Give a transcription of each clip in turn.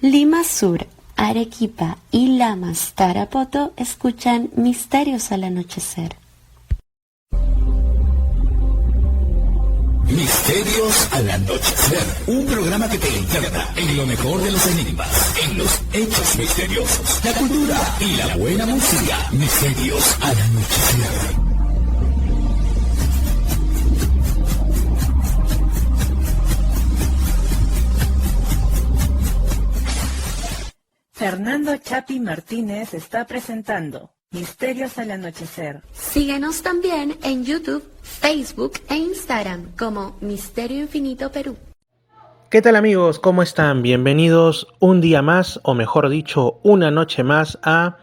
Lima Sur, Arequipa y Lamas, Tarapoto escuchan Misterios al Anochecer. Misterios al Anochecer, un programa que te interna en lo mejor de los enigmas, en los hechos misteriosos, la cultura y la buena música. Misterios al Anochecer. Fernando Chapi Martínez está presentando Misterios al Anochecer. Síguenos también en YouTube, Facebook e Instagram como Misterio Infinito Perú. ¿Qué tal amigos? ¿Cómo están? Bienvenidos un día más, o mejor dicho, una noche más a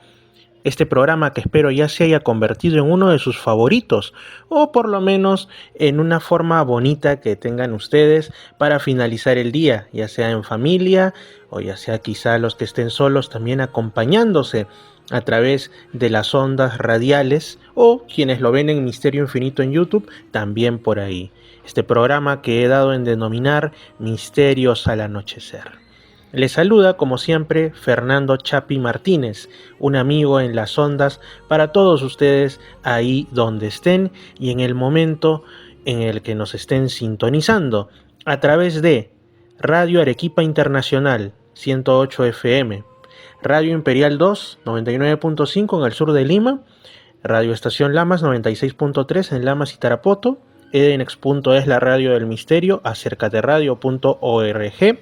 este programa que espero ya se haya convertido en uno de sus favoritos, o por lo menos en una forma bonita que tengan ustedes para finalizar el día, ya sea en familia o ya sea quizá los que estén solos también acompañándose a través de las ondas radiales, o quienes lo ven en Misterio Infinito en YouTube, también por ahí. Este programa que he dado en denominar Misterios al Anochecer. Les saluda, como siempre, Fernando Chapi Martínez, un amigo en las ondas para todos ustedes ahí donde estén y en el momento en el que nos estén sintonizando a través de Radio Arequipa Internacional 108 FM, Radio Imperial 2 99.5 en el sur de Lima, Radio Estación Lamas 96.3 en Lamas y Tarapoto, Edenex.es la radio del misterio, acercateradio.org,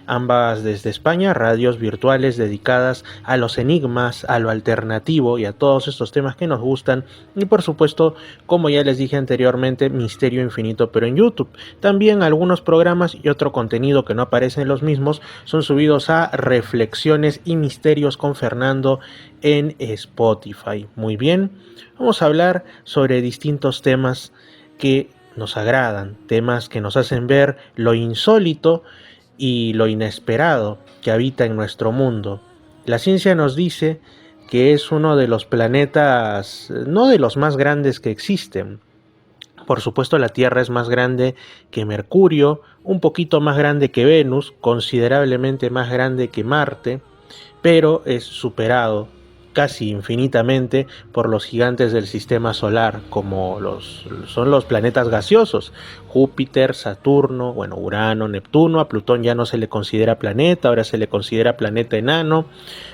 ambas desde España, radios virtuales dedicadas a los enigmas, a lo alternativo y a todos estos temas que nos gustan. Y por supuesto, como ya les dije anteriormente, Misterio Infinito, pero en YouTube. También algunos programas y otro contenido que no aparece en los mismos son subidos a Reflexiones y Misterios con Fernando en Spotify. Muy bien, vamos a hablar sobre distintos temas que nos agradan, temas que nos hacen ver lo insólito y lo inesperado que habita en nuestro mundo. La ciencia nos dice que es uno de los planetas, no de los más grandes que existen. Por supuesto, la Tierra es más grande que Mercurio, un poquito más grande que Venus, considerablemente más grande que Marte, pero es superado casi infinitamente por los gigantes del sistema solar, como son los planetas gaseosos, Júpiter, Saturno, Urano, Neptuno. A Plutón ya no se le considera planeta, ahora se le considera planeta enano.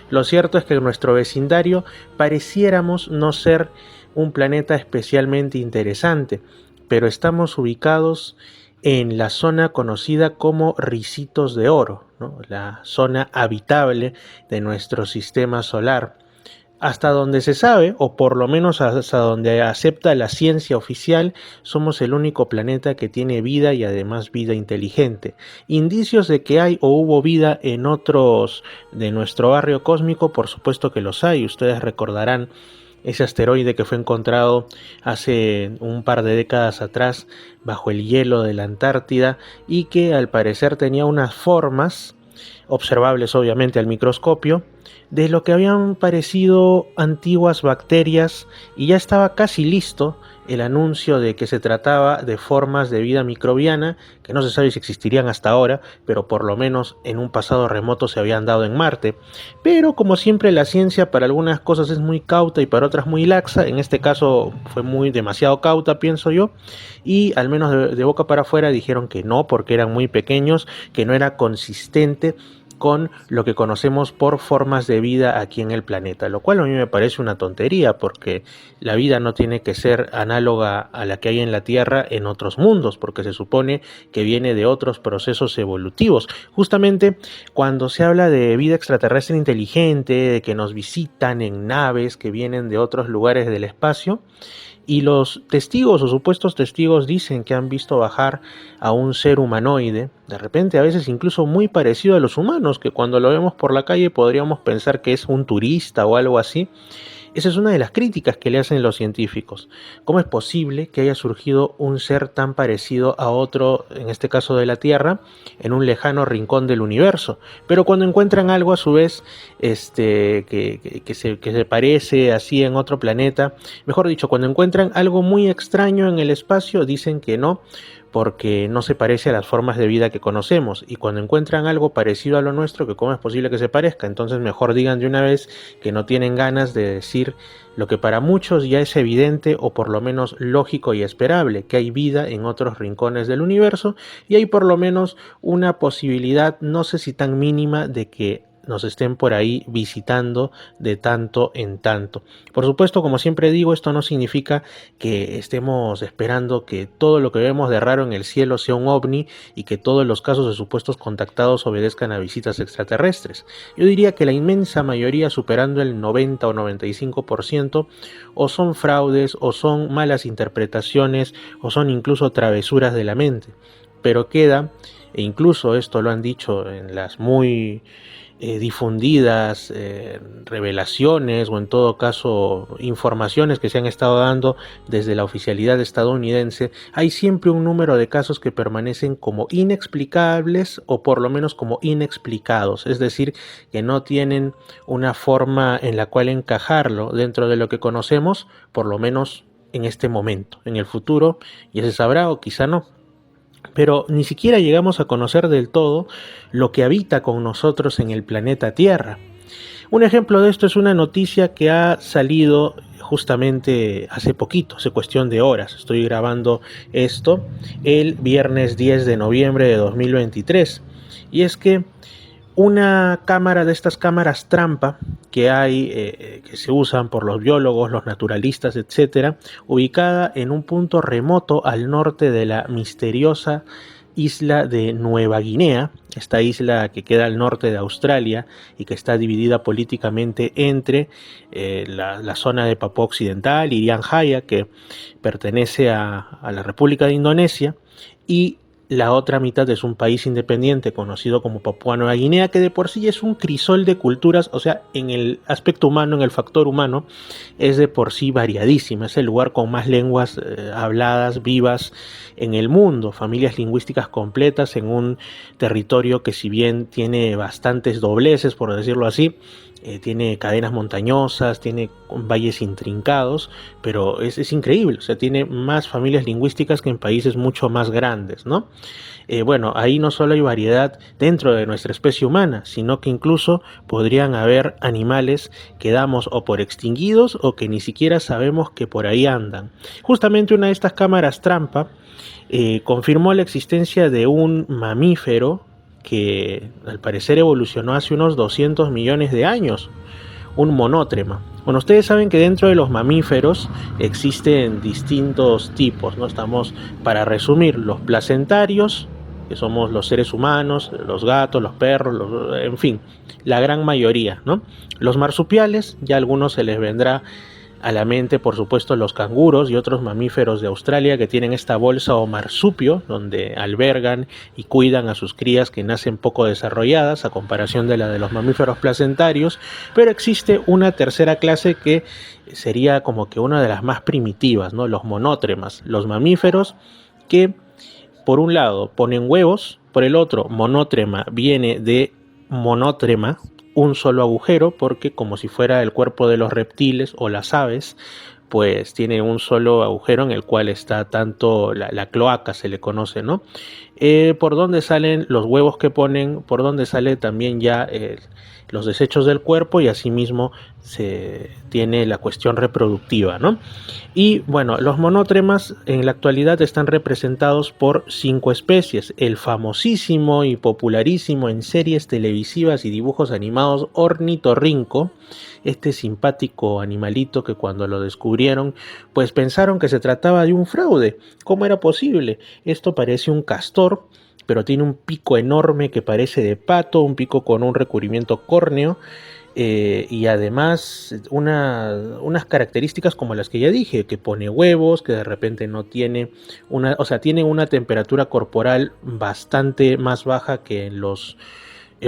Lo cierto es que en nuestro vecindario pareciéramos no ser un planeta especialmente interesante, pero estamos ubicados en la zona conocida como Ricitos de Oro, ¿no? La zona habitable de nuestro sistema solar. Hasta donde se sabe, o por lo menos hasta donde acepta la ciencia oficial, somos el único planeta que tiene vida y además vida inteligente. Indicios de que hay o hubo vida en otros de nuestro barrio cósmico, por supuesto que los hay. Ustedes recordarán ese asteroide que fue encontrado hace un par de décadas atrás bajo el hielo de la Antártida y que al parecer tenía unas formas observables obviamente al microscopio de lo que habían parecido antiguas bacterias, y ya estaba casi listo el anuncio de que se trataba de formas de vida microbiana que no se sabe si existirían hasta ahora, pero por lo menos en un pasado remoto se habían dado en Marte. Pero como siempre, la ciencia para algunas cosas es muy cauta y para otras muy laxa. En este caso fue demasiado cauta, pienso yo, y al menos de boca para afuera dijeron que no, porque eran muy pequeños, que no era consistente con lo que conocemos por formas de vida aquí en el planeta, lo cual a mí me parece una tontería, porque la vida no tiene que ser análoga a la que hay en la Tierra en otros mundos, porque se supone que viene de otros procesos evolutivos. Justamente cuando se habla de vida extraterrestre inteligente, de que nos visitan en naves que vienen de otros lugares del espacio, y los testigos o supuestos testigos dicen que han visto bajar a un ser humanoide, de repente a veces incluso muy parecido a los humanos, que cuando lo vemos por la calle podríamos pensar que es un turista o algo así. Esa es una de las críticas que le hacen los científicos. ¿Cómo es posible que haya surgido un ser tan parecido a otro, en este caso de la Tierra, en un lejano rincón del universo? Pero cuando encuentran algo a su vez que se parece así en otro planeta, mejor dicho, cuando encuentran algo muy extraño en el espacio, dicen que no, porque no se parece a las formas de vida que conocemos, y cuando encuentran algo parecido a lo nuestro, que cómo es posible que se parezca, entonces mejor digan de una vez que no tienen ganas de decir lo que para muchos ya es evidente o por lo menos lógico y esperable, que hay vida en otros rincones del universo y hay por lo menos una posibilidad, no sé si tan mínima, de que nos estén por ahí visitando de tanto en tanto. Por supuesto, como siempre digo, esto no significa que estemos esperando que todo lo que vemos de raro en el cielo sea un ovni y que todos los casos de supuestos contactados obedezcan a visitas extraterrestres. Yo diría que la inmensa mayoría, superando el 90 o 95%, o son fraudes, o son malas interpretaciones, o son incluso travesuras de la mente. Pero queda, e incluso esto lo han dicho en las muy difundidas revelaciones, o en todo caso informaciones que se han estado dando desde la oficialidad estadounidense, hay siempre un número de casos que permanecen como inexplicables o por lo menos como inexplicados, es decir, que no tienen una forma en la cual encajarlo dentro de lo que conocemos, por lo menos en este momento. En el futuro ya se sabrá, o quizá no. Pero ni siquiera llegamos a conocer del todo lo que habita con nosotros en el planeta Tierra. Un ejemplo de esto es una noticia que ha salido justamente hace poquito, hace cuestión de horas. Estoy grabando esto el viernes 10 de noviembre de 2023. Y es que una cámara de estas cámaras trampa que hay, que se usan por los biólogos, los naturalistas, etcétera, ubicada en un punto remoto al norte de la misteriosa isla de Nueva Guinea, esta isla que queda al norte de Australia y que está dividida políticamente entre la zona de Papúa Occidental, Irian Jaya, que pertenece a la República de Indonesia, y la otra mitad es un país independiente conocido como Papúa Nueva Guinea, que de por sí es un crisol de culturas, o sea, en el aspecto humano, en el factor humano, es de por sí variadísima. Es el lugar con más lenguas habladas, vivas en el mundo, familias lingüísticas completas en un territorio que, si bien tiene bastantes dobleces, por decirlo así, tiene cadenas montañosas, tiene valles intrincados, pero es increíble, o sea, tiene más familias lingüísticas que en países mucho más grandes, ¿no? Bueno, ahí no solo hay variedad dentro de nuestra especie humana, sino que incluso podrían haber animales que damos o por extinguidos o que ni siquiera sabemos que por ahí andan. Justamente una de estas cámaras trampa confirmó la existencia de un mamífero que al parecer evolucionó hace unos 200 millones de años, un monótrema. Bueno, ustedes saben que dentro de los mamíferos existen distintos tipos, ¿no? Estamos, para resumir, los placentarios, que somos los seres humanos, los gatos, los perros, en fin, la gran mayoría, ¿no? Los marsupiales, ya a algunos se les vendrá a la mente, por supuesto, los canguros y otros mamíferos de Australia que tienen esta bolsa o marsupio donde albergan y cuidan a sus crías que nacen poco desarrolladas a comparación de la de los mamíferos placentarios. Pero existe una tercera clase que sería como que una de las más primitivas, ¿no? Los monótremas, los mamíferos que por un lado ponen huevos, por el otro monótrema viene de monótrema, un solo agujero, porque como si fuera el cuerpo de los reptiles o las aves, pues tiene un solo agujero en el cual está tanto la cloaca, se le conoce, ¿no? Por donde salen los huevos que ponen, por donde sale también ya los desechos del cuerpo, y asimismo se tiene la cuestión reproductiva, ¿no? Y bueno, los monótremas en la actualidad están representados por 5 especies. El famosísimo y popularísimo en series televisivas y dibujos animados ornitorrinco, este simpático animalito que cuando lo descubrieron pues pensaron que se trataba de un fraude. ¿Cómo era posible? Esto parece un castor, pero tiene un pico enorme que parece de pato, un pico con un recubrimiento córneo, y además unas características como las que ya dije, que pone huevos, que de repente no tiene tiene una temperatura corporal bastante más baja que en los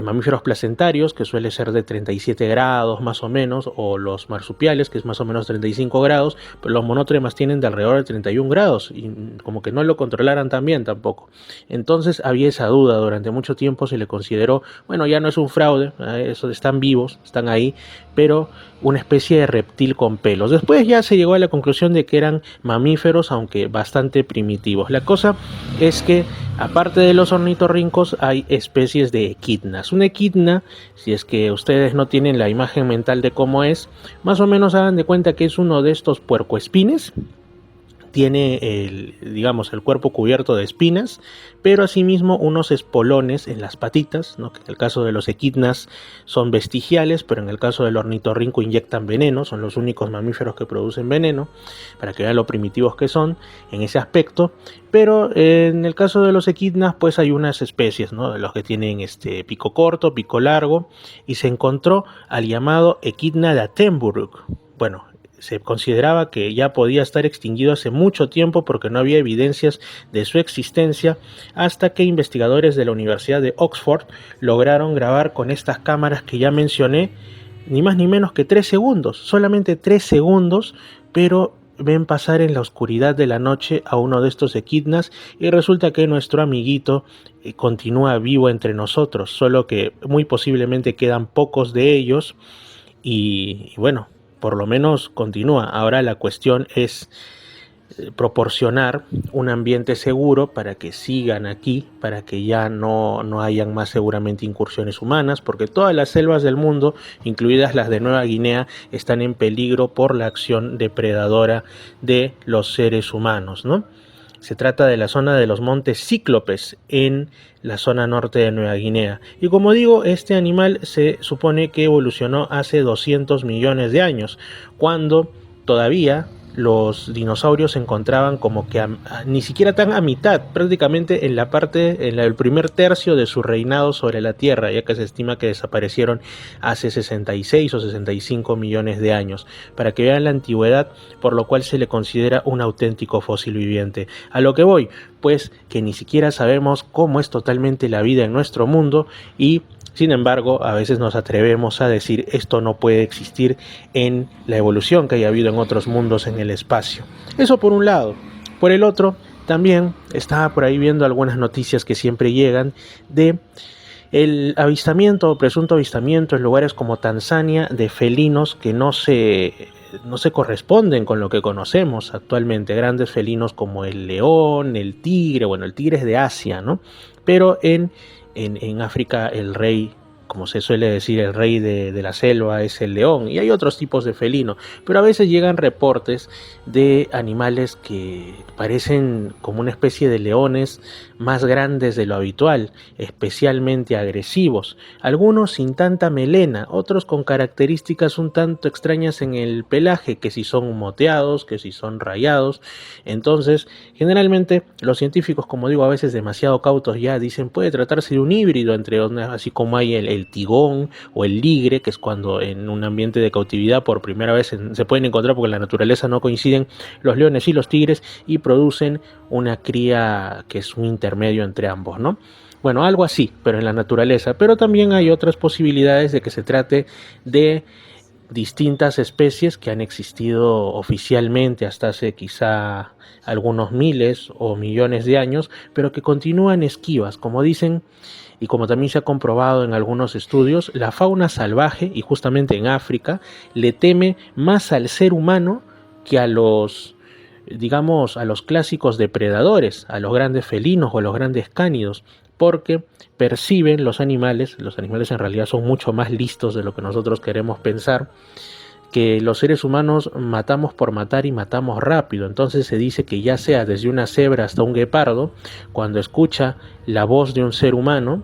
mamíferos placentarios, que suele ser de 37 grados más o menos, o los marsupiales, que es más o menos 35 grados, pero los monotremas tienen de alrededor de 31 grados, y como que no lo controlaran tan bien tampoco. Entonces había esa duda, durante mucho tiempo se le consideró, bueno, ya no es un fraude, eso, están vivos, están ahí, pero una especie de reptil con pelos. Después ya se llegó a la conclusión de que eran mamíferos, aunque bastante primitivos. La cosa es que, aparte de los ornitorrincos, hay especies de equidnas. Una equidna, si es que ustedes no tienen la imagen mental de cómo es, más o menos hagan de cuenta que es uno de estos puercoespines. Tiene el cuerpo cubierto de espinas, pero asimismo unos espolones en las patitas, ¿no? Que en el caso de los equidnas son vestigiales, pero en el caso del ornitorrinco inyectan veneno, son los únicos mamíferos que producen veneno, para que vean lo primitivos que son en ese aspecto. Pero en el caso de los equidnas, pues hay unas especies, ¿no? De los que tienen pico corto, pico largo, y se encontró al llamado Equidna de Attenborough. Bueno, se consideraba que ya podía estar extinguido hace mucho tiempo porque no había evidencias de su existencia, hasta que investigadores de la Universidad de Oxford lograron grabar con estas cámaras que ya mencioné, ni más ni menos que 3 segundos, solamente 3 segundos, pero ven pasar en la oscuridad de la noche a uno de estos equidnas y resulta que nuestro amiguito continúa vivo entre nosotros, solo que muy posiblemente quedan pocos de ellos y bueno, por lo menos continúa. Ahora la cuestión es proporcionar un ambiente seguro para que sigan aquí, para que ya no hayan más seguramente incursiones humanas, porque todas las selvas del mundo, incluidas las de Nueva Guinea, están en peligro por la acción depredadora de los seres humanos, ¿no? Se trata de la zona de los montes Cíclopes en la zona norte de Nueva Guinea. Y como digo, este animal se supone que evolucionó hace 200 millones de años, cuando todavía los dinosaurios se encontraban como que ni siquiera tan a mitad, prácticamente en el primer tercio de su reinado sobre la Tierra, ya que se estima que desaparecieron hace 66 o 65 millones de años, para que vean la antigüedad, por lo cual se le considera un auténtico fósil viviente. A lo que voy, pues que ni siquiera sabemos cómo es totalmente la vida en nuestro mundo y sin embargo, a veces nos atrevemos a decir esto no puede existir en la evolución que haya habido en otros mundos en el espacio. Eso por un lado. Por el otro, también estaba por ahí viendo algunas noticias que siempre llegan de el avistamiento o presunto avistamiento en lugares como Tanzania de felinos que no se corresponden con lo que conocemos actualmente. Grandes felinos como el león, el tigre, bueno, el tigre es de Asia, ¿no? Pero en África el rey, como se suele decir, el rey de la selva es el león, y hay otros tipos de felino, pero a veces llegan reportes de animales que parecen como una especie de leones más grandes de lo habitual, especialmente agresivos, algunos sin tanta melena, otros con características un tanto extrañas en el pelaje, que si son moteados, que si son rayados. Entonces, generalmente los científicos, como digo, a veces demasiado cautos ya dicen puede tratarse de un híbrido entre así como hay el tigón o el ligre, que es cuando en un ambiente de cautividad por primera vez se pueden encontrar porque en la naturaleza no coinciden los leones y los tigres y producen una cría que es un intermedio entre ambos, ¿no? Bueno, algo así, pero en la naturaleza. Pero también hay otras posibilidades de que se trate de distintas especies que han existido oficialmente hasta hace quizá algunos miles o millones de años, pero que continúan esquivas, como dicen, y como también se ha comprobado en algunos estudios, la fauna salvaje, y justamente en África, le teme más al ser humano que a los clásicos depredadores, a los grandes felinos o a los grandes cánidos, porque perciben los animales en realidad son mucho más listos de lo que nosotros queremos pensar, que los seres humanos matamos por matar y matamos rápido. Entonces se dice que ya sea desde una cebra hasta un guepardo, cuando escucha la voz de un ser humano,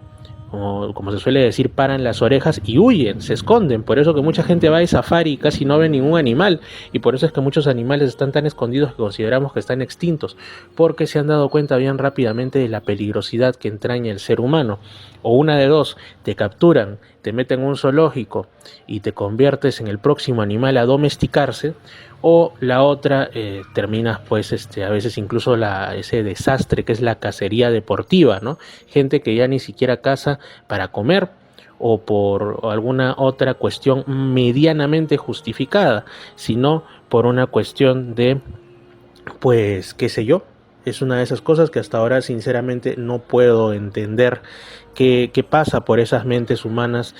como se suele decir, paran las orejas y huyen, se esconden. Por eso que mucha gente va de safari y casi no ve ningún animal, y por eso es que muchos animales están tan escondidos que consideramos que están extintos, porque se han dado cuenta bien rápidamente de la peligrosidad que entraña el ser humano. O una de dos, te capturan, te meten en un zoológico y te conviertes en el próximo animal a domesticarse, o la otra, terminas pues a veces incluso ese desastre que es la cacería deportiva, ¿no? Gente que ya ni siquiera caza para comer o por alguna otra cuestión medianamente justificada, sino por una cuestión de, pues, qué sé yo. Es una de esas cosas que hasta ahora sinceramente no puedo entender qué pasa por esas mentes humanas,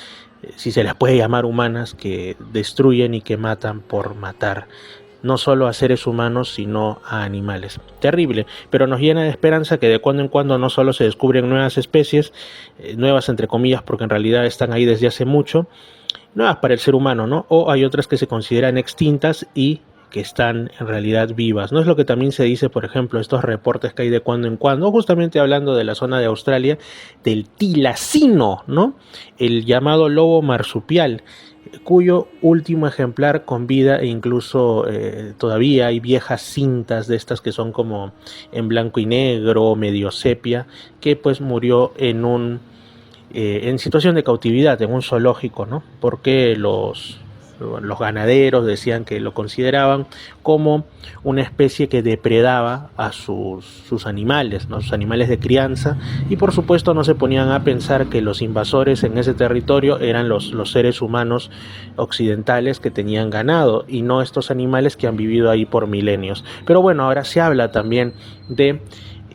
si se las puede llamar humanas, que destruyen y que matan por matar, no solo a seres humanos, sino a animales. Terrible, pero nos llena de esperanza que de cuando en cuando no solo se descubren nuevas especies, nuevas entre comillas, porque en realidad están ahí desde hace mucho, nuevas para el ser humano, ¿no? O hay otras que se consideran extintas y que están en realidad vivas. No es lo que también se dice, por ejemplo, estos reportes que hay de cuando en cuando, justamente hablando de la zona de Australia, del tilacino, ¿no? El llamado lobo marsupial, cuyo último ejemplar con vida, e incluso todavía hay viejas cintas de estas que son como en blanco y negro, medio sepia, que pues murió en situación de cautividad, en un zoológico, ¿no? Porque los ganaderos decían que lo consideraban como una especie que depredaba a sus animales, ¿no? Sus animales de crianza, y por supuesto no se ponían a pensar que los invasores en ese territorio eran los seres humanos occidentales que tenían ganado y no estos animales que han vivido ahí por milenios. Pero bueno, ahora se habla también de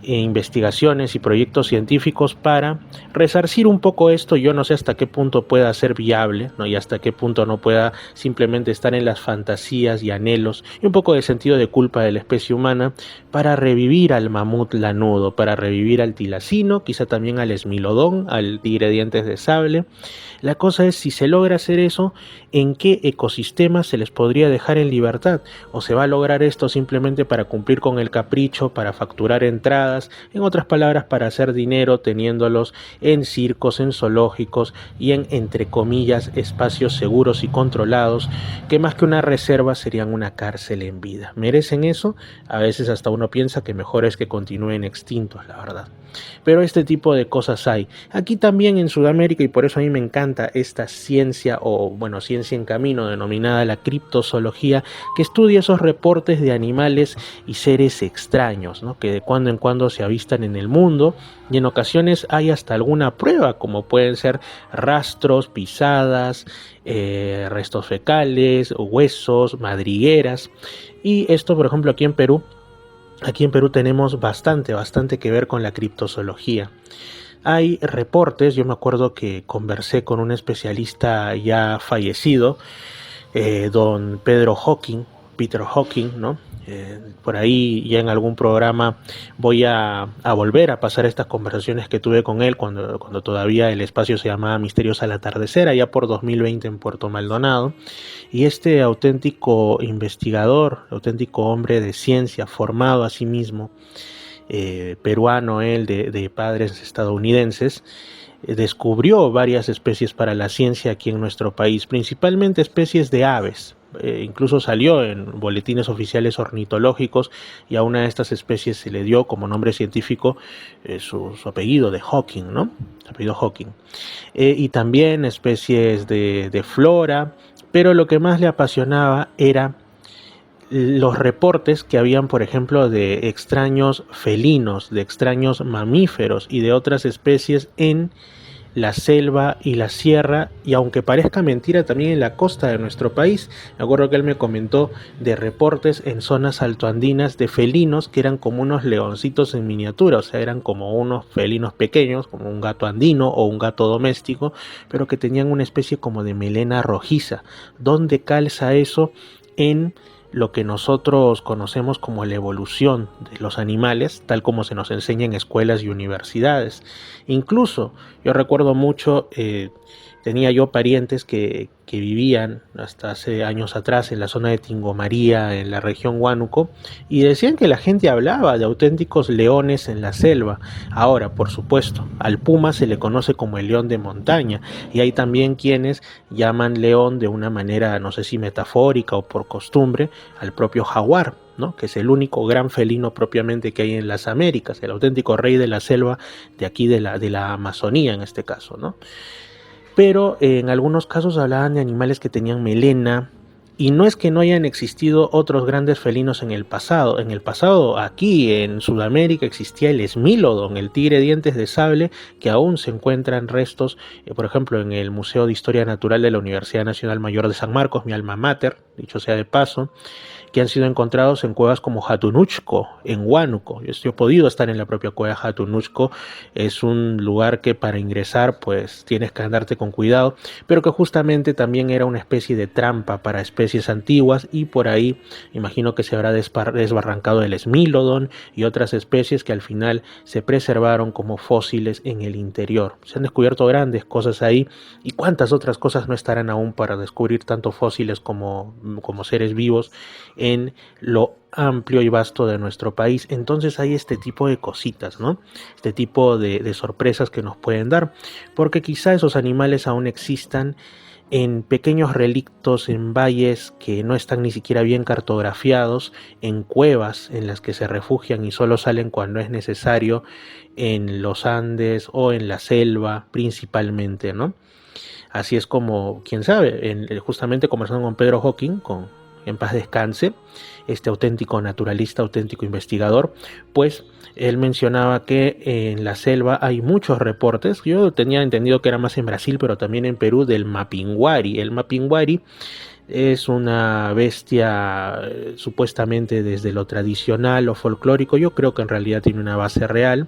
investigaciones y proyectos científicos para resarcir un poco esto. Yo no sé hasta qué punto pueda ser viable, ¿no? Y hasta qué punto no pueda simplemente estar en las fantasías y anhelos y un poco de sentido de culpa de la especie humana, para revivir al mamut lanudo, para revivir al tilacino, quizá también al esmilodón, al tigre dientes de sable. La cosa es, si se logra hacer eso, ¿en qué ecosistemas se les podría dejar en libertad? ¿O se va a lograr esto simplemente para cumplir con el capricho, para facturar entradas, en otras palabras, para hacer dinero teniéndolos en circos, en zoológicos y en, entre comillas, espacios seguros y controlados, que más que una reserva serían una cárcel en vida? ¿Merecen eso? A veces hasta uno piensa que mejor es que continúen extintos, la verdad. Pero este tipo de cosas hay. Aquí también en Sudamérica, y por eso a mí me encanta esta ciencia, o bueno, ciencia en camino, denominada la criptozoología, que estudia esos reportes de animales y seres extraños, ¿no? Que de cuando en cuando se avistan en el mundo, y en ocasiones hay hasta alguna prueba, como pueden ser rastros, pisadas, restos fecales, huesos, madrigueras. Y esto, por ejemplo, aquí en Perú tenemos bastante que ver con la criptozoología. Hay reportes, yo me acuerdo que conversé con un especialista ya fallecido, don Peter Hawking, ¿no? Por ahí ya en algún programa voy a volver a pasar estas conversaciones que tuve con él cuando todavía el espacio se llamaba Misterios al Atardecer, allá por 2020 en Puerto Maldonado. Y este auténtico investigador, auténtico hombre de ciencia, formado a sí mismo, peruano él, de padres estadounidenses, descubrió varias especies para la ciencia aquí en nuestro país, principalmente especies de aves. Incluso salió en boletines oficiales ornitológicos, y a una de estas especies se le dio como nombre científico su apellido de Hawking, ¿no? Su apellido Hawking. Y también especies de flora, pero lo que más le apasionaba era los reportes que habían, por ejemplo, de extraños felinos, de extraños mamíferos y de otras especies en la selva y la sierra, y aunque parezca mentira, también en la costa de nuestro país. Me acuerdo que él me comentó de reportes en zonas altoandinas de felinos que eran como unos leoncitos en miniatura, o sea, eran como unos felinos pequeños, como un gato andino o un gato doméstico, pero que tenían una especie como de melena rojiza. ¿Dónde calza eso en lo que nosotros conocemos como la evolución de los animales, tal como se nos enseña en escuelas y universidades? Incluso yo recuerdo mucho, tenía yo parientes que vivían hasta hace años atrás en la zona de Tingomaría, en la región Huánuco, y decían que la gente hablaba de auténticos leones en la selva. Ahora, por supuesto, al puma se le conoce como el león de montaña, y hay también quienes llaman león de una manera, no sé si metafórica o por costumbre, al propio jaguar, ¿no? Que es el único gran felino propiamente que hay en las Américas, el auténtico rey de la selva de aquí de la Amazonía en este caso, ¿no? Pero en algunos casos hablaban de animales que tenían melena Y no es que no hayan existido otros grandes felinos en el pasado. En el pasado, aquí en Sudamérica, existía el Smilodon, el tigre de dientes de sable, que aún se encuentran restos, por ejemplo, en el Museo de Historia Natural de la Universidad Nacional Mayor de San Marcos, mi alma mater, dicho sea de paso, que han sido encontrados en cuevas como Jatunuchco, en Huánuco. Yo he podido estar en la propia cueva Jatunuchco. Es un lugar que para ingresar pues tienes que andarte con cuidado, pero que justamente también era una especie de trampa para especies antiguas, y por ahí imagino que se habrá desbarrancado el Smilodon y otras especies que al final se preservaron como fósiles en el interior. Se han descubierto grandes cosas ahí, y cuántas otras cosas no estarán aún para descubrir, tanto fósiles como seres vivos, en lo amplio y vasto de nuestro país. Entonces hay este tipo de cositas, ¿no? Este tipo de sorpresas que nos pueden dar, porque quizá esos animales aún existan en pequeños relictos, en valles que no están ni siquiera bien cartografiados, en cuevas en las que se refugian y solo salen cuando es necesario, en los Andes o en la selva principalmente, ¿no? Así es como, quién sabe, justamente conversando con Pedro Hawking, en paz descanse, este auténtico naturalista, auténtico investigador, pues él mencionaba que en la selva hay muchos reportes. Yo tenía entendido que era más en Brasil, pero también en Perú, del mapinguari. El mapinguari es una bestia supuestamente desde lo tradicional o folclórico. Yo creo que en realidad tiene una base real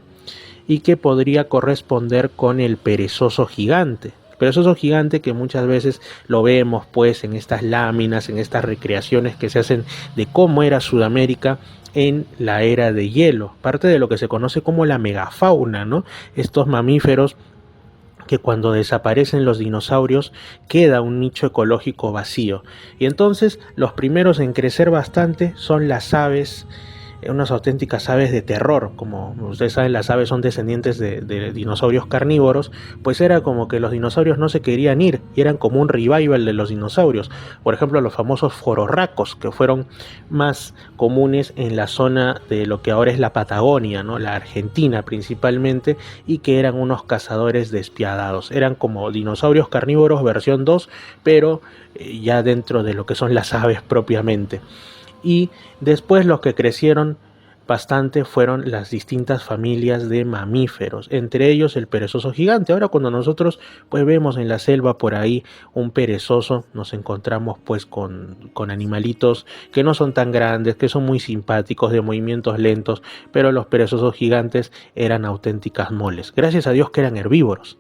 y que podría corresponder con el perezoso gigante. Perezoso gigante que muchas veces lo vemos pues en estas láminas, en estas recreaciones que se hacen de cómo era Sudamérica en la era de hielo, parte de lo que se conoce como la megafauna, ¿no? Estos mamíferos que cuando desaparecen los dinosaurios queda un nicho ecológico vacío. Y entonces los primeros en crecer bastante son las aves, unas auténticas aves de terror. Como ustedes saben, las aves son descendientes de dinosaurios carnívoros, pues era como que los dinosaurios no se querían ir y eran como un revival de los dinosaurios. Por ejemplo, los famosos fororracos, que fueron más comunes en la zona de lo que ahora es la Patagonia, ¿no? La Argentina principalmente, y que eran unos cazadores despiadados. Eran como dinosaurios carnívoros versión 2, pero ya dentro de lo que son las aves propiamente. Y después los que crecieron bastante fueron las distintas familias de mamíferos, entre ellos el perezoso gigante. Ahora cuando nosotros pues vemos en la selva por ahí un perezoso, nos encontramos pues con animalitos que no son tan grandes, que son muy simpáticos, de movimientos lentos, pero los perezosos gigantes eran auténticas moles. Gracias a Dios que eran herbívoros.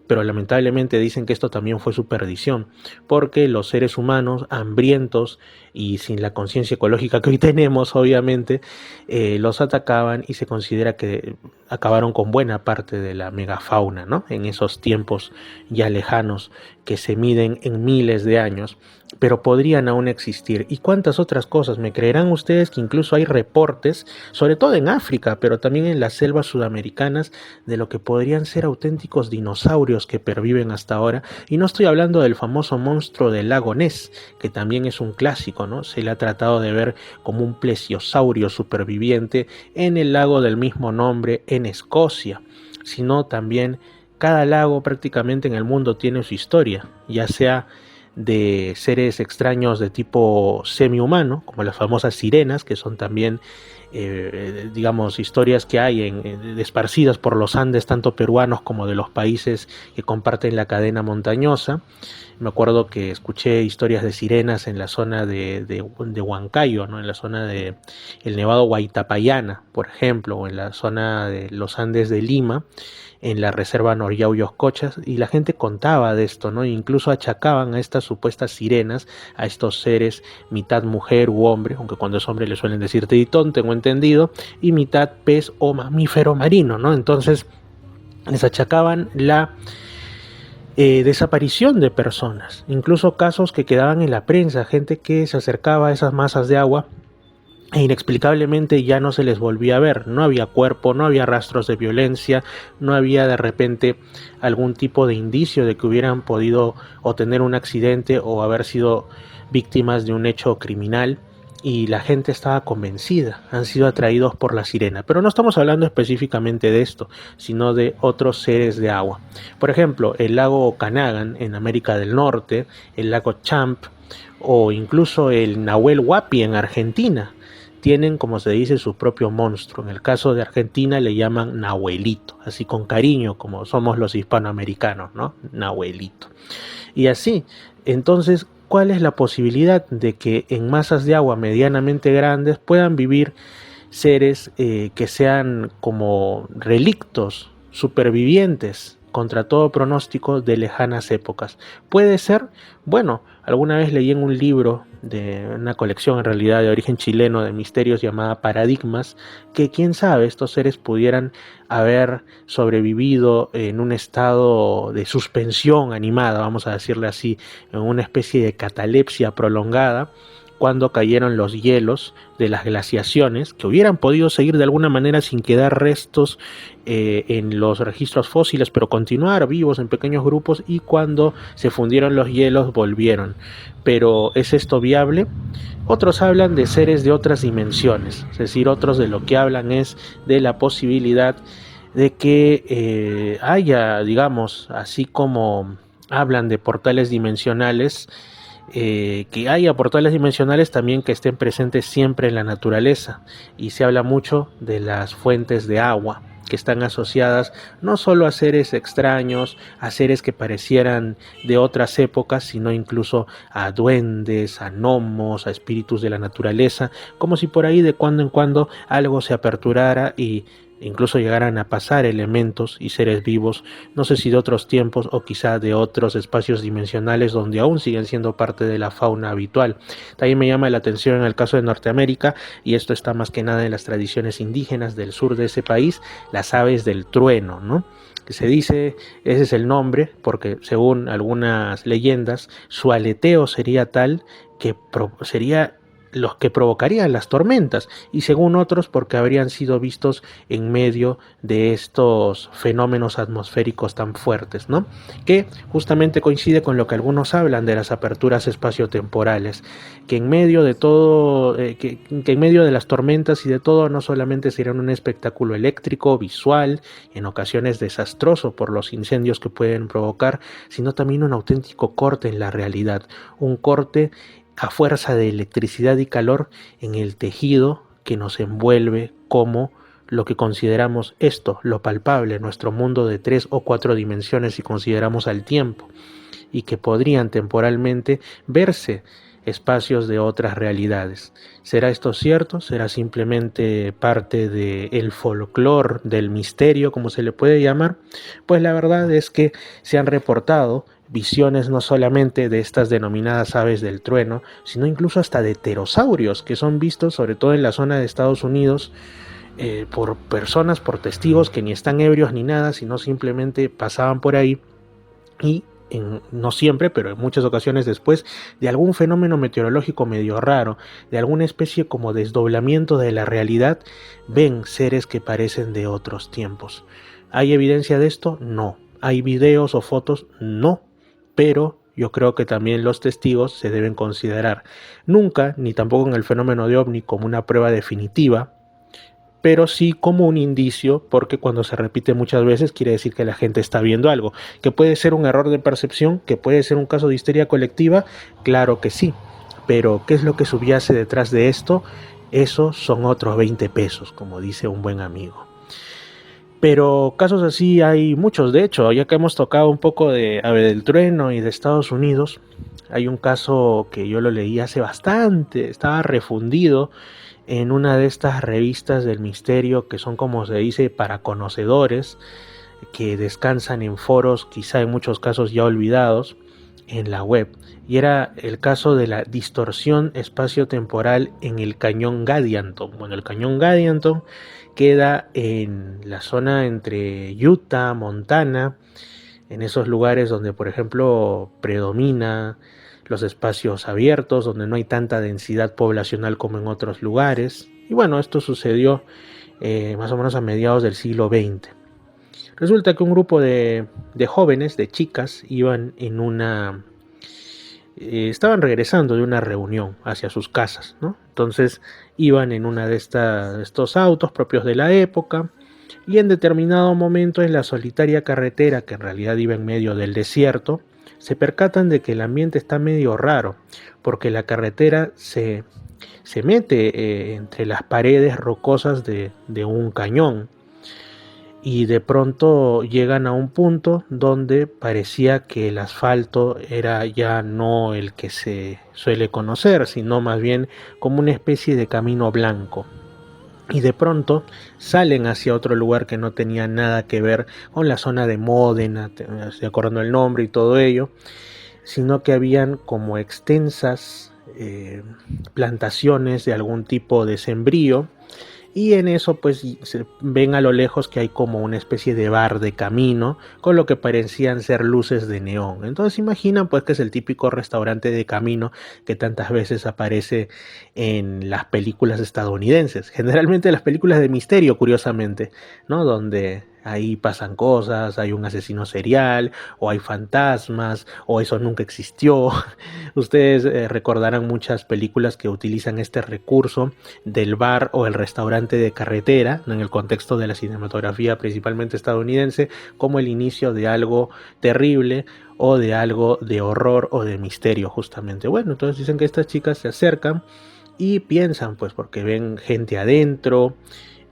Pero lamentablemente dicen que esto también fue su perdición, porque los seres humanos hambrientos y sin la conciencia ecológica que hoy tenemos, obviamente, los atacaban, y se considera que acabaron con buena parte de la megafauna, ¿no? En esos tiempos ya lejanos que se miden en miles de años, pero podrían aún existir. ¿Y cuántas otras cosas? ¿Me creerán ustedes que incluso hay reportes, sobre todo en África, pero también en las selvas sudamericanas, de lo que podrían ser auténticos dinosaurios que perviven hasta ahora? Y no estoy hablando del famoso monstruo del lago Ness, que también es un clásico, ¿no? Se le ha tratado de ver como un plesiosaurio superviviente en el lago del mismo nombre en Escocia, sino también cada lago prácticamente en el mundo tiene su historia, ya sea de seres extraños de tipo semi-humano, como las famosas sirenas, que son también, digamos, historias que hay esparcidas por los Andes, tanto peruanos como de los países que comparten la cadena montañosa. Me acuerdo que escuché historias de sirenas en la zona de Huancayo, ¿no? En la zona de el Nevado Huaytapallana, por ejemplo, o en la zona de los Andes de Lima, en la reserva Noriau-Yoscochas, y la gente contaba de esto, ¿no? Incluso achacaban a estas supuestas sirenas, a estos seres mitad mujer u hombre, aunque cuando es hombre le suelen decir tritón, tengo entendido, y mitad pez o mamífero marino, ¿no? Entonces les achacaban la desaparición de personas, incluso casos que quedaban en la prensa, gente que se acercaba a esas masas de agua e inexplicablemente ya no se les volvía a ver. No había cuerpo, no había rastros de violencia, no había de repente algún tipo de indicio de que hubieran podido o tener un accidente o haber sido víctimas de un hecho criminal, y la gente estaba convencida, han sido atraídos por la sirena. Pero no estamos hablando específicamente de esto, sino de otros seres de agua. Por ejemplo, el lago Okanagan en América del Norte, el lago Champ o incluso el Nahuel Huapi en Argentina. Tienen, como se dice, su propio monstruo. En el caso de Argentina le llaman Nahuelito, así con cariño, como somos los hispanoamericanos, ¿no? Nahuelito. Y así, entonces, ¿cuál es la posibilidad de que en masas de agua medianamente grandes puedan vivir seres que sean como relictos, supervivientes contra todo pronóstico de lejanas épocas? Puede ser, bueno, alguna vez leí en un libro de una colección en realidad de origen chileno de misterios llamada Paradigmas, que quién sabe estos seres pudieran haber sobrevivido en un estado de suspensión animada, vamos a decirle así, en una especie de catalepsia prolongada, cuando cayeron los hielos de las glaciaciones, que hubieran podido seguir de alguna manera sin quedar restos en los registros fósiles, pero continuar vivos en pequeños grupos, y cuando se fundieron los hielos volvieron. Pero ¿es esto viable? Otros hablan de seres de otras dimensiones, es decir, otros de lo que hablan es de la posibilidad de que haya, digamos, así como hablan de portales dimensionales, que haya portales dimensionales también que estén presentes siempre en la naturaleza, y se habla mucho de las fuentes de agua que están asociadas no solo a seres extraños, a seres que parecieran de otras épocas, sino incluso a duendes, a gnomos, a espíritus de la naturaleza, como si por ahí de cuando en cuando algo se aperturara y incluso llegaran a pasar elementos y seres vivos, no sé si de otros tiempos o quizá de otros espacios dimensionales donde aún siguen siendo parte de la fauna habitual. También me llama la atención en el caso de Norteamérica, y esto está más que nada en las tradiciones indígenas del sur de ese país, las aves del trueno, ¿no? Que se dice, ese es el nombre, porque según algunas leyendas, su aleteo sería tal que sería los que provocarían las tormentas, y según otros porque habrían sido vistos en medio de estos fenómenos atmosféricos tan fuertes, ¿no? Que justamente coincide con lo que algunos hablan de las aperturas espaciotemporales, que en medio de todo, que en medio de las tormentas y de todo, no solamente serían un espectáculo eléctrico, visual, en ocasiones desastroso por los incendios que pueden provocar, sino también un auténtico corte en la realidad, un corte a fuerza de electricidad y calor en el tejido que nos envuelve como lo que consideramos esto, lo palpable, nuestro mundo de 3 o 4 dimensiones si consideramos al tiempo, y que podrían temporalmente verse espacios de otras realidades. ¿Será esto cierto? ¿Será simplemente parte del folclore, del misterio, como se le puede llamar? Pues la verdad es que se han reportado visiones no solamente de estas denominadas aves del trueno, sino incluso hasta de pterosaurios, que son vistos sobre todo en la zona de Estados Unidos por personas, por testigos que ni están ebrios ni nada, sino simplemente pasaban por ahí y no siempre, pero en muchas ocasiones después de algún fenómeno meteorológico medio raro, de alguna especie como desdoblamiento de la realidad, ven seres que parecen de otros tiempos. ¿Hay evidencia de esto? No. ¿Hay videos o fotos? No. Pero yo creo que también los testigos se deben considerar. Nunca, ni tampoco en el fenómeno de OVNI como una prueba definitiva, pero sí como un indicio, porque cuando se repite muchas veces quiere decir que la gente está viendo algo, que puede ser un error de percepción, que puede ser un caso de histeria colectiva, claro que sí, pero ¿qué es lo que subyace detrás de esto? Eso son otros 20 pesos, como dice un buen amigo. Pero casos así hay muchos, de hecho, ya que hemos tocado un poco de Ave del Trueno y de Estados Unidos, hay un caso que yo lo leí hace bastante, estaba refundido en una de estas revistas del misterio que son, como se dice, para conocedores, que descansan en foros, quizá en muchos casos ya olvidados, en la web, y era el caso de la distorsión espaciotemporal en el cañón Gadianton. Bueno, el cañón Gadianton queda en la zona entre Utah, Montana, en esos lugares donde, por ejemplo, predomina los espacios abiertos, donde no hay tanta densidad poblacional como en otros lugares. Y bueno, esto sucedió más o menos a mediados del siglo XX. Resulta que un grupo de jóvenes, de chicas, iban en estaban regresando de una reunión hacia sus casas, ¿no? Entonces iban en una de estos autos propios de la época, y en determinado momento en la solitaria carretera, que en realidad iba en medio del desierto, se percatan de que el ambiente está medio raro, porque la carretera se mete entre las paredes rocosas de un cañón. Y de pronto llegan a un punto donde parecía que el asfalto era ya no el que se suele conocer, sino más bien como una especie de camino blanco. Y de pronto salen hacia otro lugar que no tenía nada que ver con la zona de Módena, estoy acordando el nombre y todo ello, sino que habían como extensas plantaciones de algún tipo de sembrío. Y en eso pues se ven a lo lejos que hay como una especie de bar de camino con lo que parecían ser luces de neón. Entonces imaginan pues que es el típico restaurante de camino que tantas veces aparece en las películas estadounidenses. Generalmente las películas de misterio, curiosamente, ¿no? Donde ahí pasan cosas, hay un asesino serial, o hay fantasmas, o eso nunca existió. Ustedes recordarán muchas películas que utilizan este recurso del bar o el restaurante de carretera, ¿no? En el contexto de la cinematografía principalmente estadounidense, como el inicio de algo terrible o de algo de horror o de misterio justamente. Bueno, entonces dicen que estas chicas se acercan y piensan, pues porque ven gente adentro,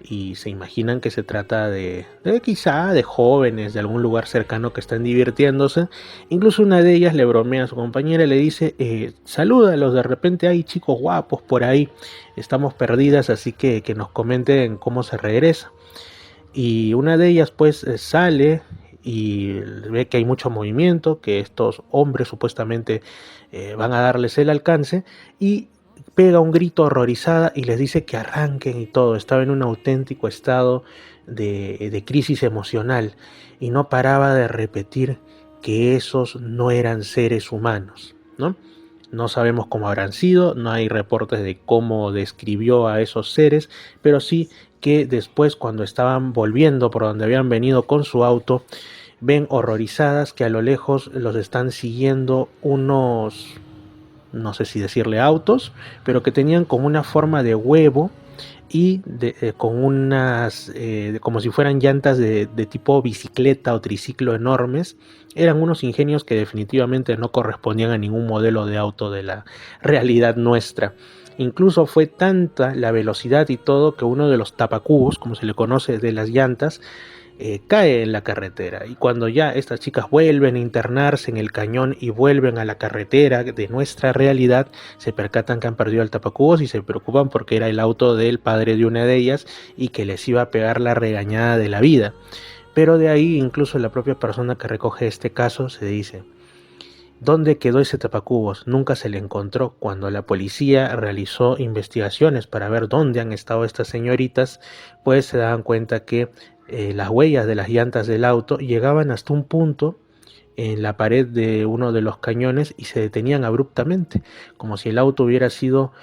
y se imaginan que se trata de quizá de jóvenes de algún lugar cercano que están divirtiéndose. Incluso una de ellas le bromea a su compañera y le dice, salúdalos, de repente hay chicos guapos por ahí, estamos perdidas, así que nos comenten cómo se regresa. Y una de ellas pues sale y ve que hay mucho movimiento, que estos hombres supuestamente van a darles el alcance, y pega un grito horrorizada y les dice que arranquen y todo. Estaba en un auténtico estado de crisis emocional y no paraba de repetir que esos no eran seres humanos, ¿no? No sabemos cómo habrán sido, no hay reportes de cómo describió a esos seres, pero sí que después, cuando estaban volviendo por donde habían venido con su auto, ven horrorizadas que a lo lejos los están siguiendo unos, no sé si decirle autos, pero que tenían como una forma de huevo y con unas, como si fueran llantas de tipo bicicleta o triciclo enormes. Eran unos ingenios que definitivamente no correspondían a ningún modelo de auto de la realidad nuestra. Incluso fue tanta la velocidad y todo que uno de los tapacubos, como se le conoce, de las llantas, cae en la carretera. Y cuando ya estas chicas vuelven a internarse en el cañón y vuelven a la carretera de nuestra realidad, se percatan que han perdido el tapacubos y se preocupan porque era el auto del padre de una de ellas y que les iba a pegar la regañada de la vida. Pero de ahí incluso la propia persona que recoge este caso se dice: ¿dónde quedó ese tapacubos? Nunca se le encontró. Cuando la policía realizó investigaciones para ver dónde han estado estas señoritas, pues se daban cuenta que las huellas de las llantas del auto llegaban hasta un punto en la pared de uno de los cañones y se detenían abruptamente, como si el auto hubiera sido,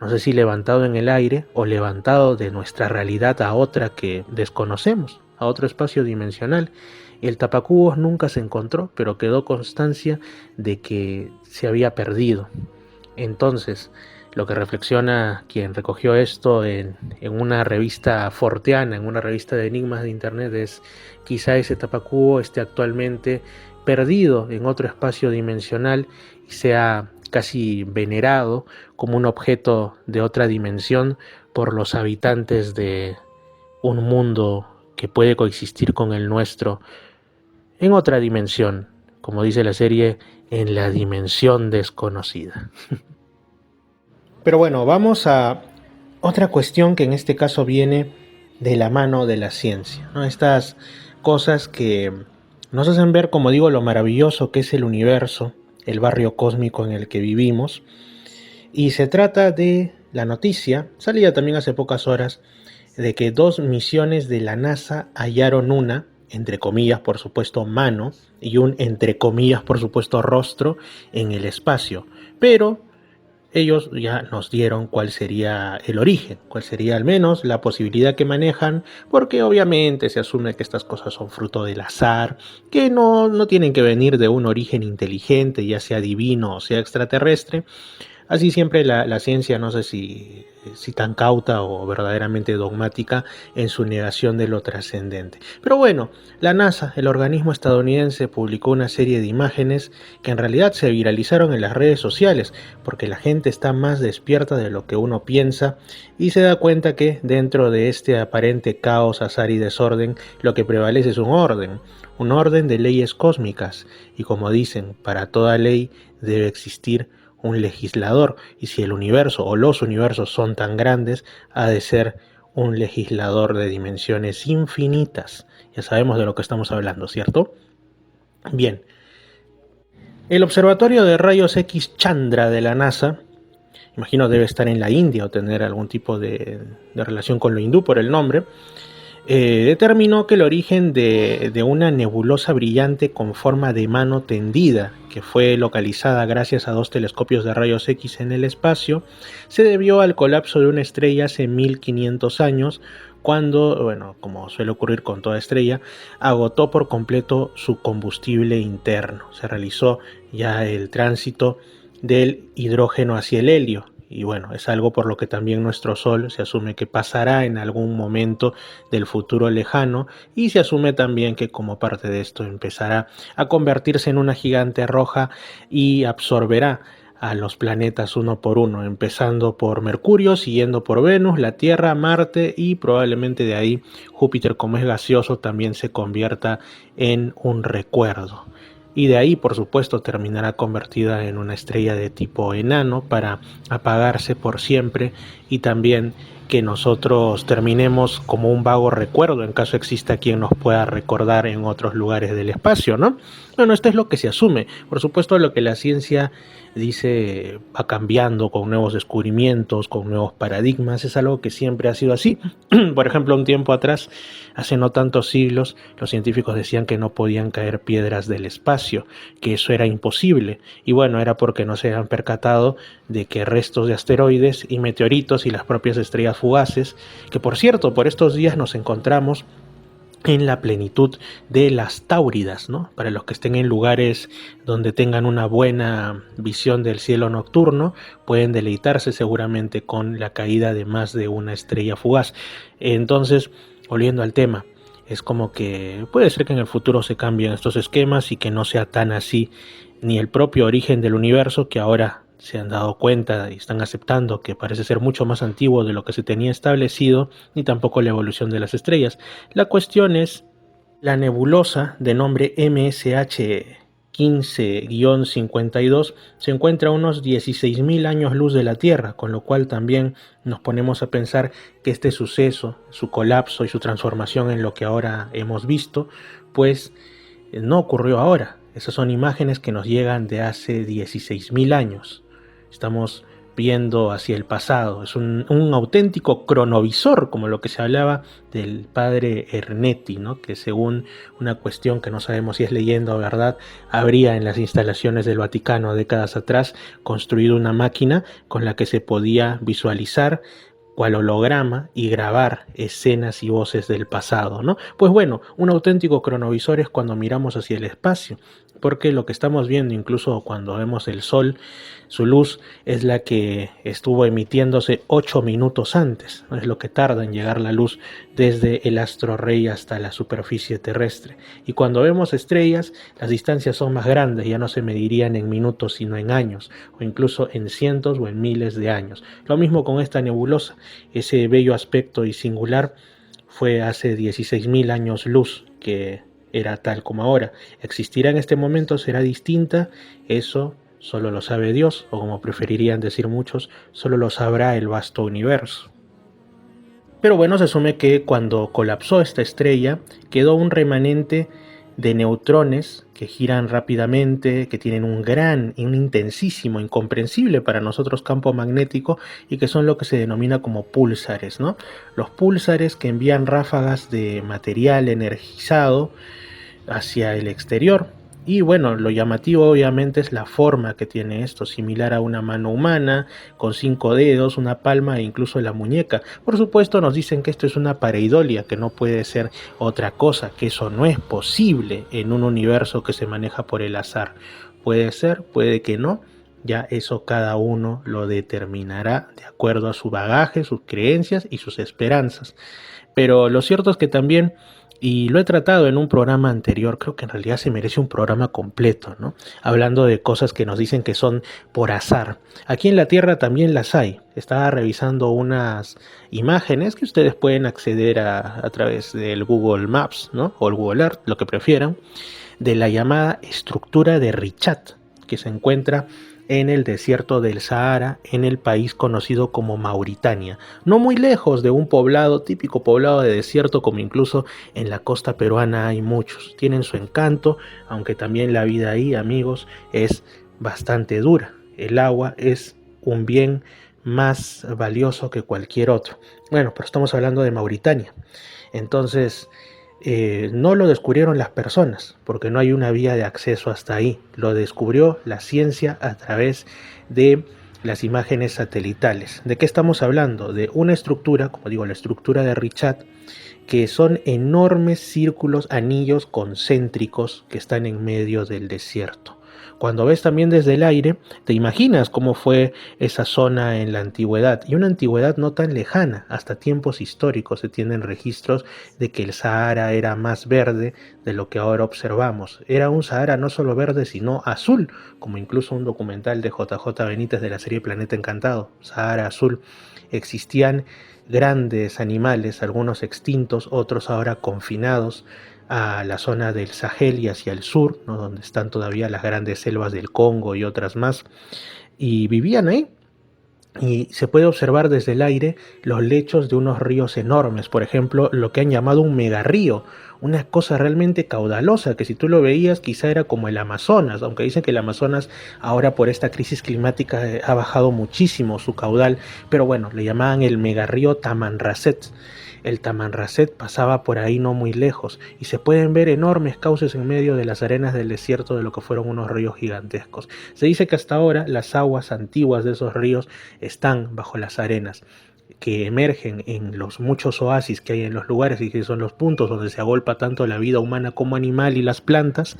no sé si levantado en el aire o levantado de nuestra realidad a otra que desconocemos, a otro espacio dimensional. El tapacubos nunca se encontró, pero quedó constancia de que se había perdido. Entonces, lo que reflexiona quien recogió esto en una revista forteana, en una revista de enigmas de internet, es: quizá ese tapacubo esté actualmente perdido en otro espacio dimensional y sea casi venerado como un objeto de otra dimensión por los habitantes de un mundo que puede coexistir con el nuestro en otra dimensión, como dice la serie, en la dimensión desconocida. Pero bueno, vamos a otra cuestión que en este caso viene de la mano de la ciencia, ¿no? Estas cosas que nos hacen ver, como digo, lo maravilloso que es el universo, el barrio cósmico en el que vivimos. Y se trata de la noticia, salida también hace pocas horas, de que 2 misiones de la NASA hallaron una, entre comillas por supuesto, mano, y un, entre comillas por supuesto, rostro en el espacio. Pero ellos ya nos dieron cuál sería el origen, cuál sería al menos la posibilidad que manejan, porque obviamente se asume que estas cosas son fruto del azar, que no tienen que venir de un origen inteligente, ya sea divino o sea extraterrestre. Así siempre la ciencia, no sé si tan cauta o verdaderamente dogmática en su negación de lo trascendente. Pero bueno, la NASA, el organismo estadounidense, publicó una serie de imágenes que en realidad se viralizaron en las redes sociales, porque la gente está más despierta de lo que uno piensa y se da cuenta que dentro de este aparente caos, azar y desorden, lo que prevalece es un orden de leyes cósmicas, y como dicen, para toda ley debe existir un legislador, y si el universo o los universos son tan grandes, ha de ser un legislador de dimensiones infinitas. Ya sabemos de lo que estamos hablando, ¿cierto? Bien, el Observatorio de Rayos X Chandra de la NASA, imagino debe estar en la India o tener algún tipo de relación con lo hindú por el nombre, determinó que el origen de una nebulosa brillante con forma de mano tendida, que fue localizada gracias a 2 telescopios de rayos X en el espacio, se debió al colapso de una estrella hace 1500 años, cuando, bueno, como suele ocurrir con toda estrella, agotó por completo su combustible interno. Se realizó ya el tránsito del hidrógeno hacia el helio. Y bueno, es algo por lo que también nuestro Sol se asume que pasará en algún momento del futuro lejano, y se asume también que como parte de esto empezará a convertirse en una gigante roja y absorberá a los planetas uno por uno, empezando por Mercurio, siguiendo por Venus, la Tierra, Marte, y probablemente de ahí Júpiter, como es gaseoso, también se convierta en un recuerdo. Y de ahí, por supuesto, terminará convertida en una estrella de tipo enano para apagarse por siempre, y también que nosotros terminemos como un vago recuerdo en caso exista quien nos pueda recordar en otros lugares del espacio, ¿no? Bueno, esto es lo que se asume. Por supuesto, lo que la ciencia dice va cambiando con nuevos descubrimientos, con nuevos paradigmas, es algo que siempre ha sido así. Por ejemplo, un tiempo atrás, hace no tantos siglos, los científicos decían que no podían caer piedras del espacio, que eso era imposible, y bueno, era porque no se habían percatado de que restos de asteroides y meteoritos y las propias estrellas fugaces, que por cierto, por estos días nos encontramos en la plenitud de las Táuridas, ¿no? Para los que estén en lugares donde tengan una buena visión del cielo nocturno, pueden deleitarse seguramente con la caída de más de una estrella fugaz. Entonces, volviendo al tema, es como que puede ser que en el futuro se cambien estos esquemas y que no sea tan así ni el propio origen del universo, que ahora se han dado cuenta y están aceptando que parece ser mucho más antiguo de lo que se tenía establecido, ni tampoco la evolución de las estrellas. La cuestión es la nebulosa de nombre MSH 15-52 se encuentra a unos 16.000 años luz de la Tierra, con lo cual también nos ponemos a pensar que este suceso, su colapso y su transformación en lo que ahora hemos visto, pues no ocurrió ahora. Esas son imágenes que nos llegan de hace 16.000 años. Estamos viendo hacia el pasado. Es un auténtico cronovisor, como lo que se hablaba del padre Ernetti, ¿no? Que según una cuestión que no sabemos si es leyenda o verdad, habría en las instalaciones del Vaticano décadas atrás construido una máquina con la que se podía visualizar cual holograma y grabar escenas y voces del pasado, ¿no? Pues bueno, un auténtico cronovisor es cuando miramos hacia el espacio, porque lo que estamos viendo, incluso cuando vemos el Sol, su luz es la que estuvo emitiéndose 8 minutos antes, ¿no? Es lo que tarda en llegar la luz desde el astro rey hasta la superficie terrestre. Y cuando vemos estrellas, las distancias son más grandes, ya no se medirían en minutos sino en años, o incluso en cientos o en miles de años. Lo mismo con esta nebulosa. Ese bello aspecto y singular fue hace 16.000 años luz, que era tal como ahora. ¿Existirá en este momento? ¿Será distinta? Eso solo lo sabe Dios, o como preferirían decir muchos, solo lo sabrá el vasto universo. Pero bueno, se asume que cuando colapsó esta estrella, quedó un remanente de neutrones que giran rápidamente, que tienen un intensísimo, incomprensible para nosotros campo magnético, y que son lo que se denomina como púlsares, ¿no? Los púlsares que envían ráfagas de material energizado hacia el exterior. Y bueno, lo llamativo obviamente es la forma que tiene esto, similar a una mano humana, con 5 dedos, una palma e incluso la muñeca. Por supuesto nos dicen que esto es una pareidolia, que no puede ser otra cosa, que eso no es posible en un universo que se maneja por el azar. Puede ser, puede que no, Ya eso cada uno lo determinará de acuerdo a su bagaje, sus creencias y sus esperanzas. Pero lo cierto es que también, y lo he tratado en un programa anterior, creo que en realidad se merece un programa completo, ¿no? Hablando de cosas que nos dicen que son por azar. Aquí en la Tierra también las hay. Estaba revisando unas imágenes que ustedes pueden acceder a través del Google Maps, ¿no? O el Google Earth, lo que prefieran, de la llamada estructura de Richat, que se encuentra en el desierto del Sahara, en el país conocido como Mauritania, no muy lejos de un poblado, típico poblado de desierto, como incluso en la costa peruana hay muchos. Tienen su encanto, aunque también la vida ahí, amigos, es bastante dura. El agua es un bien más valioso que cualquier otro. Bueno, pero estamos hablando de Mauritania. Entonces, no lo descubrieron las personas, porque no hay una vía de acceso hasta ahí. Lo descubrió la ciencia a través de las imágenes satelitales. ¿De qué estamos hablando? De una estructura, como digo, la estructura de Richat, que son enormes círculos, anillos concéntricos que están en medio del desierto. Cuando ves también desde el aire, te imaginas cómo fue esa zona en la antigüedad, y una antigüedad no tan lejana. Hasta tiempos históricos se tienen registros de que el Sahara era más verde de lo que ahora observamos. Era un Sahara no solo verde, sino azul, como incluso un documental de JJ Benítez de la serie Planeta Encantado, Sahara Azul. Existían grandes animales, algunos extintos, otros ahora confinados a la zona del Sahel y hacia el sur, ¿no? Donde están todavía las grandes selvas del Congo y otras más, y vivían ahí. Y se puede observar desde el aire los lechos de unos ríos enormes, por ejemplo, lo que han llamado un megarrío, una cosa realmente caudalosa, que si tú lo veías quizá era como el Amazonas, aunque dicen que el Amazonas ahora por esta crisis climática ha bajado muchísimo su caudal, pero bueno, le llamaban el megarrío Tamanrasset. El Tamanrasset pasaba por ahí no muy lejos, y se pueden ver enormes cauces en medio de las arenas del desierto de lo que fueron unos ríos gigantescos. Se dice que hasta ahora las aguas antiguas de esos ríos están bajo las arenas, que emergen en los muchos oasis que hay en los lugares y que son los puntos donde se agolpa tanto la vida humana como animal y las plantas,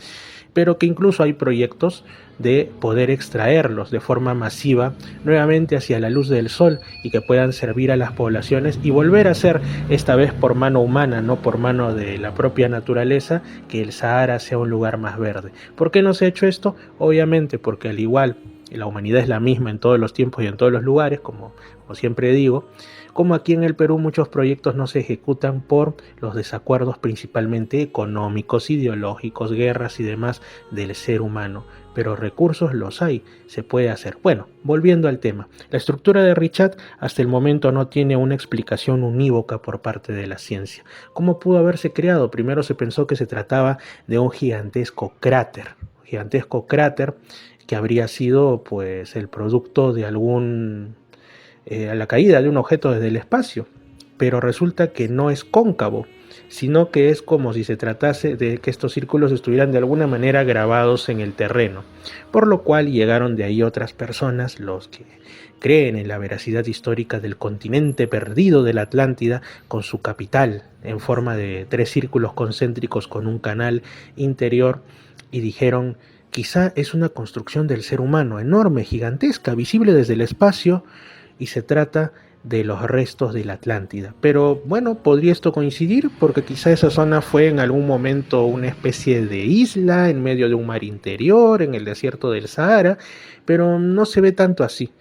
pero que incluso hay proyectos de poder extraerlos de forma masiva nuevamente hacia la luz del sol y que puedan servir a las poblaciones y volver a ser, esta vez por mano humana, no por mano de la propia naturaleza, que el Sahara sea un lugar más verde. ¿Por qué no se ha hecho esto? Obviamente porque al igual la humanidad es la misma en todos los tiempos y en todos los lugares, como siempre digo, como aquí en el Perú muchos proyectos no se ejecutan por los desacuerdos principalmente económicos, ideológicos, guerras y demás del ser humano. Pero recursos los hay, se puede hacer. Bueno, volviendo al tema, la estructura de Richat hasta el momento no tiene una explicación unívoca por parte de la ciencia. ¿Cómo pudo haberse creado? Primero se pensó que se trataba de un gigantesco cráter que habría sido pues el producto de a la caída de un objeto desde el espacio, pero resulta que no es cóncavo, sino que es como si se tratase de que estos círculos estuvieran de alguna manera grabados en el terreno, por lo cual llegaron de ahí otras personas, los que creen en la veracidad histórica del continente perdido de la Atlántida, con su capital en forma de 3 círculos concéntricos con un canal interior, y dijeron: quizá es una construcción del ser humano, enorme, gigantesca, visible desde el espacio, y se trata de los restos de la Atlántida. Pero bueno, podría esto coincidir porque quizá esa zona fue en algún momento una especie de isla en medio de un mar interior, en el desierto del Sahara, pero no se ve tanto así.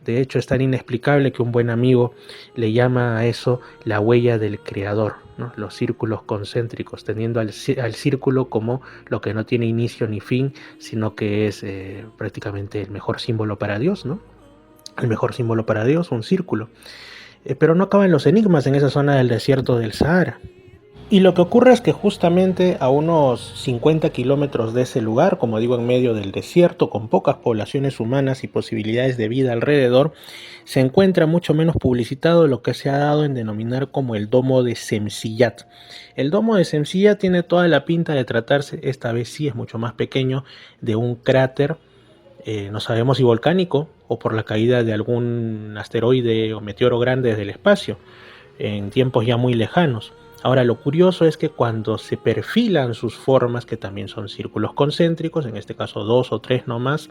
De hecho, es tan inexplicable que un buen amigo le llama a eso la huella del creador, ¿no? Los círculos concéntricos, teniendo al círculo como lo que no tiene inicio ni fin, sino que es prácticamente el mejor símbolo para Dios, ¿no? El mejor símbolo para Dios, un círculo. Pero no acaban los enigmas en esa zona del desierto del Sahara. Y lo que ocurre es que justamente a unos 50 kilómetros de ese lugar, como digo, en medio del desierto, con pocas poblaciones humanas y posibilidades de vida alrededor, se encuentra mucho menos publicitado lo que se ha dado en denominar como el domo de Semsillat. El domo de Semsillat tiene toda la pinta de tratarse, esta vez sí es mucho más pequeño, de un cráter, no sabemos si volcánico o por la caída de algún asteroide o meteoro grande desde el espacio, en tiempos ya muy lejanos. Ahora, lo curioso es que cuando se perfilan sus formas, que también son círculos concéntricos, en este caso 2 o 3 nomás,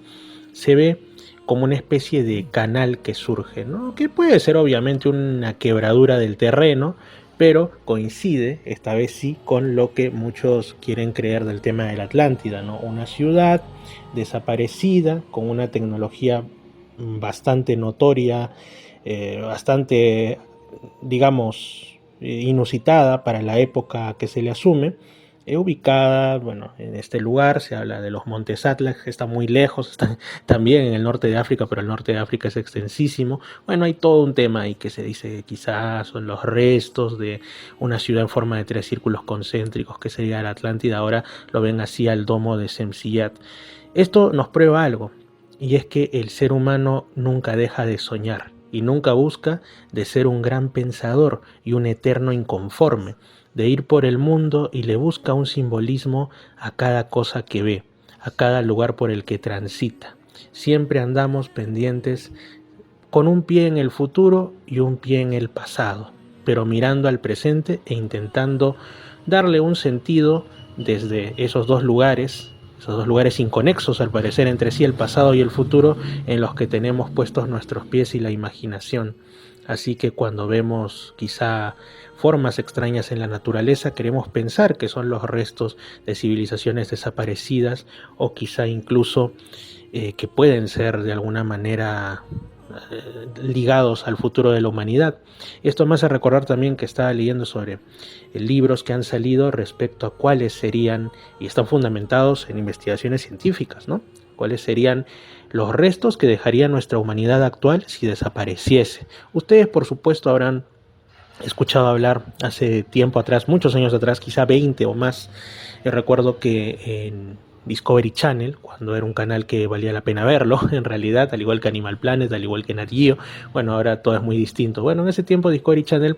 se ve como una especie de canal que surge, ¿no? Que puede ser obviamente una quebradura del terreno, pero coincide, esta vez sí, con lo que muchos quieren creer del tema de la Atlántida, ¿no? Una ciudad desaparecida, con una tecnología bastante notoria, bastante, digamos, inusitada para la época que se le asume, ubicada, bueno, en este lugar. Se habla de los Montes Atlas, que está muy lejos, está también en el norte de África, pero el norte de África es extensísimo. Bueno, hay todo un tema ahí que se dice que quizás son los restos de una ciudad en forma de 3 círculos concéntricos, que sería la Atlántida. Ahora lo ven así al domo de Semsiyat. Esto nos prueba algo, y es que el ser humano nunca deja de soñar y nunca busca de ser un gran pensador y un eterno inconforme, de ir por el mundo y le busca un simbolismo a cada cosa que ve, a cada lugar por el que transita. Siempre andamos pendientes, con un pie en el futuro y un pie en el pasado, pero mirando al presente e intentando darle un sentido desde esos dos lugares inconexos al parecer entre sí, el pasado y el futuro, en los que tenemos puestos nuestros pies y la imaginación. Así que cuando vemos quizá formas extrañas en la naturaleza, queremos pensar que son los restos de civilizaciones desaparecidas, o quizá incluso que pueden ser de alguna manera ligados al futuro de la humanidad. Esto me hace recordar también que estaba leyendo sobre libros que han salido respecto a cuáles serían, y están fundamentados en investigaciones científicas, ¿no? Cuáles serían los restos que dejaría nuestra humanidad actual si desapareciese. Ustedes, por supuesto, habrán escuchado hablar hace tiempo atrás, muchos años atrás, quizá 20 o más. Recuerdo que en Discovery Channel, cuando era un canal que valía la pena verlo, en realidad, al igual que Animal Planet, al igual que Nat Geo, bueno, ahora todo es muy distinto. Bueno, en ese tiempo Discovery Channel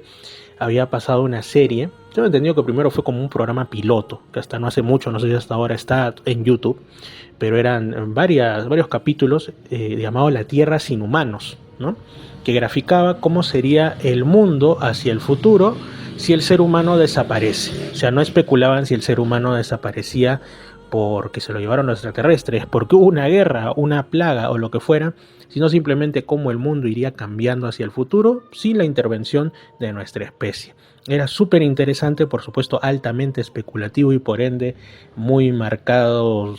había pasado una serie, tengo entendido que primero fue como un programa piloto, que hasta no hace mucho, no sé si hasta ahora está en YouTube, pero eran varios capítulos llamado La Tierra sin humanos, ¿no? Que graficaba cómo sería el mundo hacia el futuro si el ser humano desaparece. O sea, no especulaban si el ser humano desaparecía porque se lo llevaron los extraterrestres, porque hubo una guerra, una plaga o lo que fuera, sino simplemente cómo el mundo iría cambiando hacia el futuro sin la intervención de nuestra especie. Era súper interesante, por supuesto altamente especulativo y por ende muy marcado,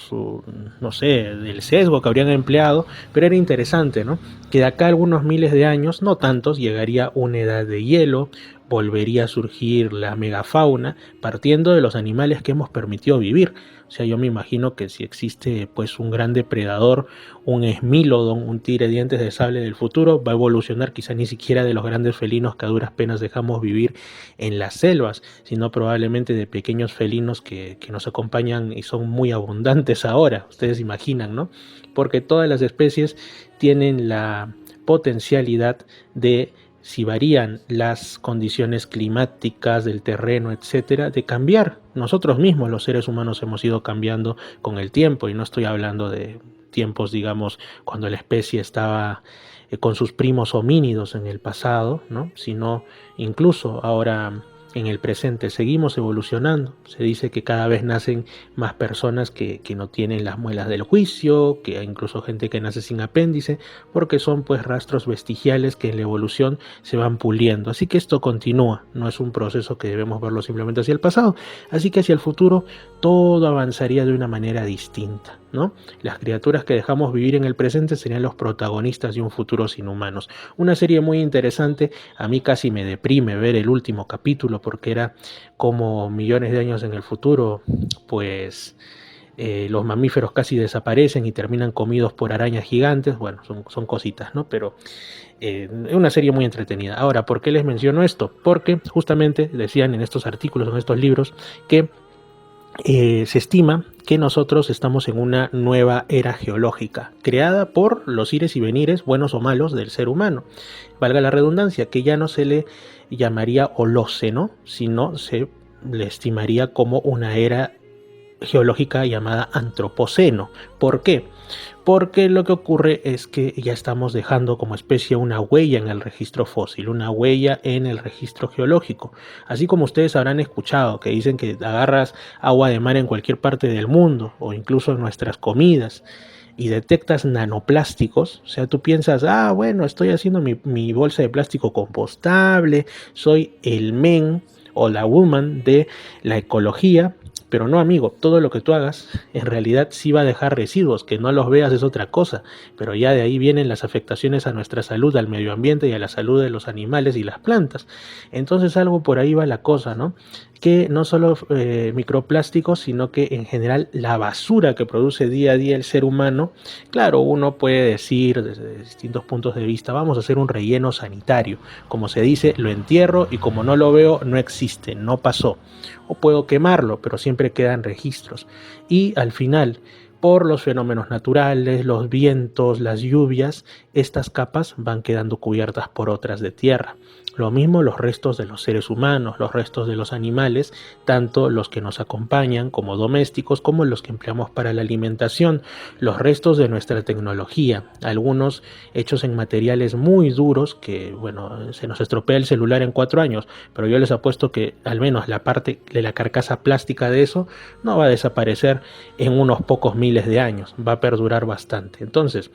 no sé, el sesgo que habrían empleado, pero era interesante, ¿no? Que de acá a algunos miles de años, no tantos, llegaría una edad de hielo, volvería a surgir la megafauna, partiendo de los animales que hemos permitido vivir. O sea, yo me imagino que si existe pues un gran depredador, un esmilodon, un tigre de dientes de sable del futuro, va a evolucionar quizá ni siquiera de los grandes felinos que a duras penas dejamos vivir en las selvas, sino probablemente de pequeños felinos que nos acompañan y son muy abundantes ahora, ustedes imaginan, ¿no? Porque todas las especies tienen la potencialidad de, si varían las condiciones climáticas del terreno, etcétera, de cambiar. Nosotros mismos, los seres humanos, hemos ido cambiando con el tiempo, y no estoy hablando de tiempos, digamos, cuando la especie estaba con sus primos homínidos en el pasado, ¿no? Sino incluso ahora en el presente seguimos evolucionando. Se dice que cada vez nacen más personas que no tienen las muelas del juicio, que hay incluso gente que nace sin apéndice, porque son pues rastros vestigiales que en la evolución se van puliendo. Así que esto continúa, no es un proceso que debemos verlo simplemente hacia el pasado. Así que hacia el futuro todo avanzaría de una manera distinta, ¿no? Las criaturas que dejamos vivir en el presente serían los protagonistas de un futuro sin humanos. Una serie muy interesante. A mí casi me deprime ver el último capítulo, porque era como millones de años en el futuro, pues los mamíferos casi desaparecen y terminan comidos por arañas gigantes. Bueno, son cositas, ¿no? Pero es una serie muy entretenida. Ahora, ¿por qué les menciono esto? Porque justamente decían en estos artículos, en estos libros, que se estima que nosotros estamos en una nueva era geológica, creada por los ires y venires, buenos o malos, del ser humano. Valga la redundancia, que ya no se le llamaría Holoceno, sino se le estimaría como una era geológica llamada Antropoceno. ¿Por qué? Porque lo que ocurre es que ya estamos dejando como especie una huella en el registro fósil, una huella en el registro geológico. Así como ustedes habrán escuchado que dicen que agarras agua de mar en cualquier parte del mundo o incluso en nuestras comidas y detectas nanoplásticos, o sea, tú piensas, bueno, estoy haciendo mi bolsa de plástico compostable, soy el men o la woman de la ecología. Pero no, amigo, todo lo que tú hagas en realidad sí va a dejar residuos, que no los veas es otra cosa, pero ya de ahí vienen las afectaciones a nuestra salud, al medio ambiente y a la salud de los animales y las plantas. Entonces algo por ahí va la cosa, ¿no? Que no solo microplásticos, sino que en general la basura que produce día a día el ser humano, claro, uno puede decir desde distintos puntos de vista, vamos a hacer un relleno sanitario, como se dice, lo entierro y como no lo veo, no existe, no pasó. O puedo quemarlo, pero siempre quedan registros. Y al final, por los fenómenos naturales, los vientos, las lluvias, estas capas van quedando cubiertas por otras de tierra. Lo mismo los restos de los seres humanos, los restos de los animales, tanto los que nos acompañan como domésticos, como los que empleamos para la alimentación, los restos de nuestra tecnología, algunos hechos en materiales muy duros que, bueno, se nos estropea el celular en 4 años, pero yo les apuesto que al menos la parte de la carcasa plástica de eso no va a desaparecer en unos pocos miles de años, va a perdurar bastante. Entonces,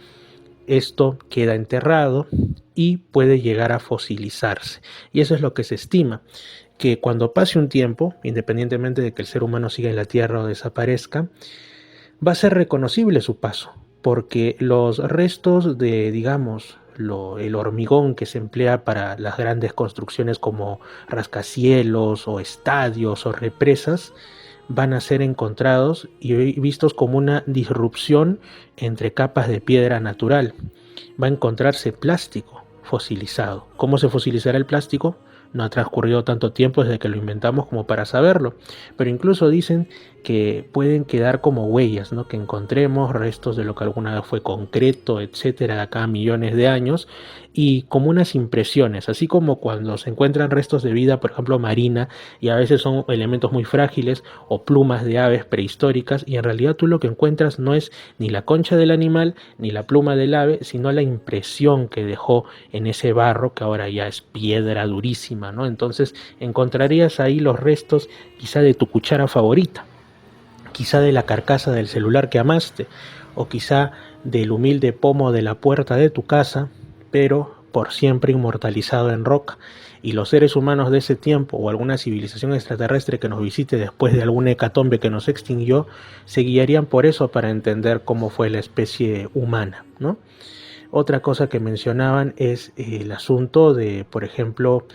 esto queda enterrado y puede llegar a fosilizarse. Y eso es lo que se estima, que cuando pase un tiempo, independientemente de que el ser humano siga en la Tierra o desaparezca, va a ser reconocible su paso, porque los restos de, digamos, el hormigón que se emplea para las grandes construcciones como rascacielos o estadios o represas, van a ser encontrados y vistos como una disrupción entre capas de piedra natural. Va a encontrarse plástico fosilizado. ¿Cómo se fosilizará el plástico? No ha transcurrido tanto tiempo desde que lo inventamos como para saberlo, pero incluso dicen que pueden quedar como huellas, ¿no? Que encontremos restos de lo que alguna vez fue concreto, etcétera, de acá a millones de años, y como unas impresiones, así como cuando se encuentran restos de vida, por ejemplo marina, y a veces son elementos muy frágiles o plumas de aves prehistóricas, y en realidad tú lo que encuentras no es ni la concha del animal ni la pluma del ave, sino la impresión que dejó en ese barro que ahora ya es piedra durísima, ¿no? Entonces encontrarías ahí los restos quizá de tu cuchara favorita, quizá de la carcasa del celular que amaste, o quizá del humilde pomo de la puerta de tu casa, pero por siempre inmortalizado en roca. Y los seres humanos de ese tiempo o alguna civilización extraterrestre que nos visite después de alguna hecatombe que nos extinguió, se guiarían por eso para entender cómo fue la especie humana, ¿no? Otra cosa que mencionaban es el asunto de, por ejemplo,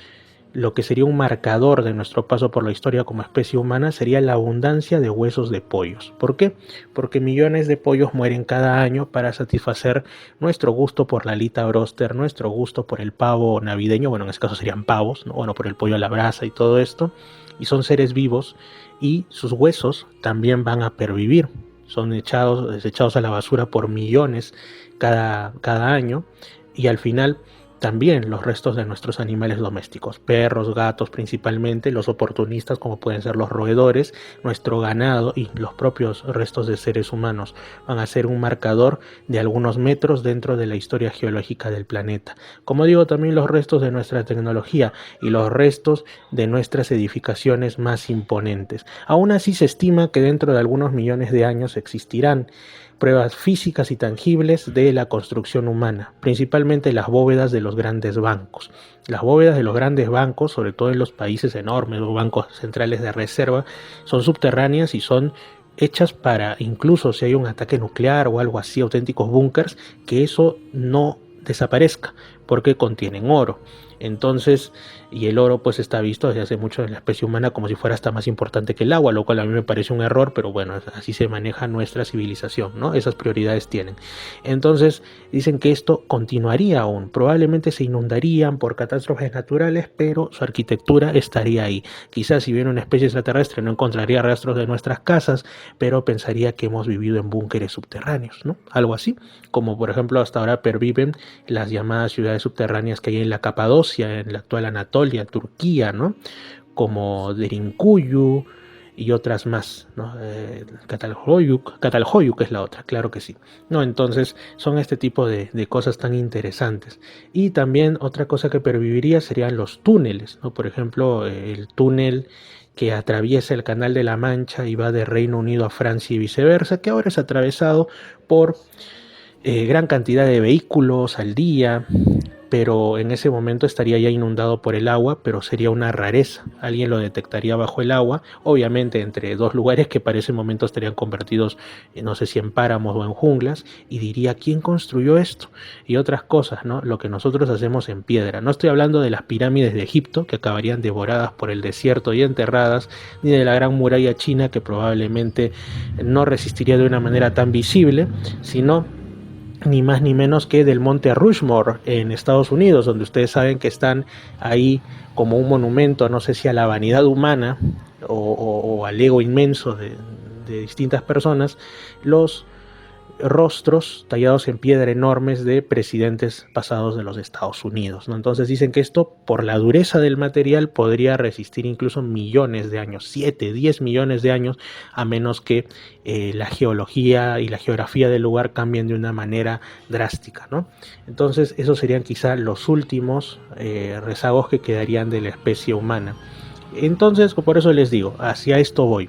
lo que sería un marcador de nuestro paso por la historia como especie humana sería la abundancia de huesos de pollos. ¿Por qué? Porque millones de pollos mueren cada año para satisfacer nuestro gusto por la alita broster, nuestro gusto por el pavo navideño, bueno, en este caso serían pavos, ¿no? Bueno, por el pollo a la brasa y todo esto, y son seres vivos y sus huesos también van a pervivir. Son desechados a la basura por millones cada año, y al final también los restos de nuestros animales domésticos, perros, gatos principalmente, los oportunistas como pueden ser los roedores, nuestro ganado y los propios restos de seres humanos van a ser un marcador de algunos metros dentro de la historia geológica del planeta. Como digo, también los restos de nuestra tecnología y los restos de nuestras edificaciones más imponentes. Aún así se estima que dentro de algunos millones de años existirán pruebas físicas y tangibles de la construcción humana, principalmente las bóvedas de los grandes bancos. Las bóvedas de los grandes bancos, sobre todo en los países enormes, los bancos centrales de reserva, son subterráneas y son hechas para, incluso si hay un ataque nuclear o algo así, auténticos búnkers, que eso no desaparezca, porque contienen oro. Entonces, y el oro pues está visto desde hace mucho en la especie humana como si fuera hasta más importante que el agua, lo cual a mí me parece un error, pero bueno, así se maneja nuestra civilización, ¿no? Esas prioridades tienen. Entonces, dicen que esto continuaría aún, probablemente se inundarían por catástrofes naturales, pero su arquitectura estaría ahí. Quizás si viene una especie extraterrestre no encontraría rastros de nuestras casas, pero pensaría que hemos vivido en búnkeres subterráneos, ¿no? Algo así, como por ejemplo hasta ahora perviven las llamadas ciudades subterráneas que hay en la Capadocia, en la actual Anatolia, Turquía, ¿no? Como Derinkuyu, y otras más, ¿no? Catalhoyuk es la otra, claro que sí, ¿no? Entonces son este tipo de cosas tan interesantes. Y también otra cosa que perviviría serían los túneles, ¿no? Por ejemplo, el túnel que atraviesa el Canal de la Mancha y va de Reino Unido a Francia y viceversa, que ahora es atravesado por gran cantidad de vehículos al día, pero en ese momento estaría ya inundado por el agua, pero sería una rareza. Alguien lo detectaría bajo el agua, obviamente entre dos lugares que para ese momento estarían convertidos, no sé si en páramos o en junglas, y diría, ¿quién construyó esto? Y otras cosas, ¿no? Lo que nosotros hacemos en piedra. No estoy hablando de las pirámides de Egipto, que acabarían devoradas por el desierto y enterradas, ni de la gran muralla china, que probablemente no resistiría de una manera tan visible, sino ni más ni menos que del monte Rushmore en Estados Unidos, donde ustedes saben que están ahí como un monumento, no sé si a la vanidad humana o al ego inmenso de distintas personas, los rostros tallados en piedra enormes de presidentes pasados de los Estados Unidos, ¿no? Entonces dicen que esto, por la dureza del material, podría resistir incluso millones de años, 7, 10 millones de años, a menos que la geología y la geografía del lugar cambien de una manera drástica, ¿no? Entonces esos serían quizá los últimos rezagos que quedarían de la especie humana. Entonces, por eso les digo, hacia esto voy.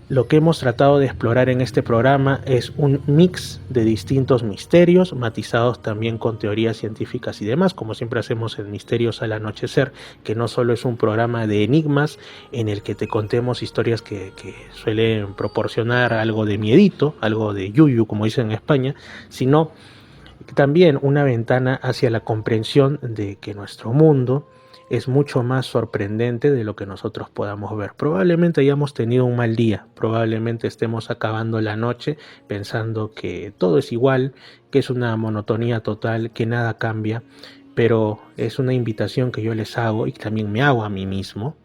Lo que hemos tratado de explorar en este programa es un mix de distintos misterios, matizados también con teorías científicas y demás, como siempre hacemos en Misterios al Anochecer, que no solo es un programa de enigmas en el que te contemos historias que suelen proporcionar algo de miedito, algo de yuyu, como dicen en España, sino también una ventana hacia la comprensión de que nuestro mundo es mucho más sorprendente de lo que nosotros podamos ver. Probablemente hayamos tenido un mal día, probablemente estemos acabando la noche pensando que todo es igual, que es una monotonía total, que nada cambia, pero es una invitación que yo les hago y que también me hago a mí mismo,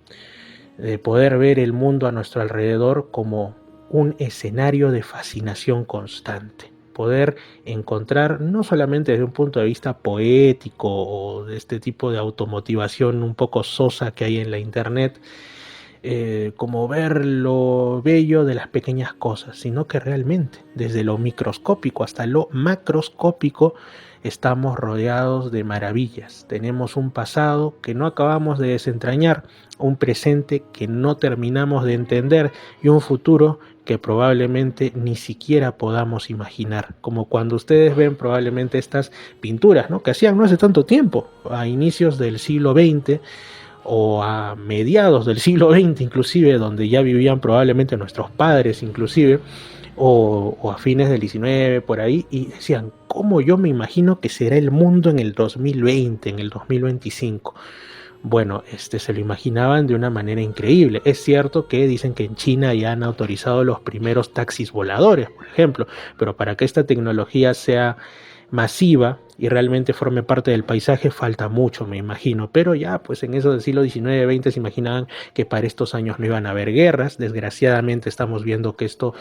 de poder ver el mundo a nuestro alrededor como un escenario de fascinación constante. Poder encontrar, no solamente desde un punto de vista poético o de este tipo de automotivación un poco sosa que hay en la internet, como ver lo bello de las pequeñas cosas, sino que realmente desde lo microscópico hasta lo macroscópico estamos rodeados de maravillas. Tenemos un pasado que no acabamos de desentrañar, un presente que no terminamos de entender y un futuro que probablemente ni siquiera podamos imaginar, como cuando ustedes ven probablemente estas pinturas, ¿no?, que hacían no hace tanto tiempo, a inicios del siglo XX o a mediados del siglo XX inclusive, donde ya vivían probablemente nuestros padres inclusive, o a fines del 19 por ahí, y decían, ¿cómo yo me imagino que será el mundo en el 2020, en el 2025? Bueno, se lo imaginaban de una manera increíble. Es cierto que dicen que en China ya han autorizado los primeros taxis voladores, por ejemplo, pero para que esta tecnología sea masiva y realmente forme parte del paisaje falta mucho, me imagino. Pero ya, pues en eso del siglo XIX-XX se imaginaban que para estos años no iban a haber guerras. Desgraciadamente estamos viendo que esto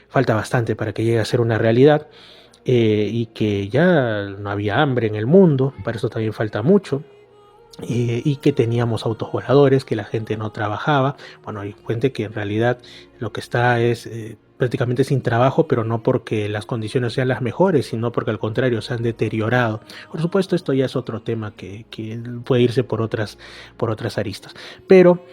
falta bastante para que llegue a ser una realidad, y que ya no había hambre en el mundo, para eso también falta mucho. Y que teníamos autos voladores, que la gente no trabajaba. Bueno, hay gente que en realidad lo que está es prácticamente sin trabajo, pero no porque las condiciones sean las mejores, sino porque al contrario se han deteriorado. Por supuesto, esto ya es otro tema que puede irse por otras aristas. Pero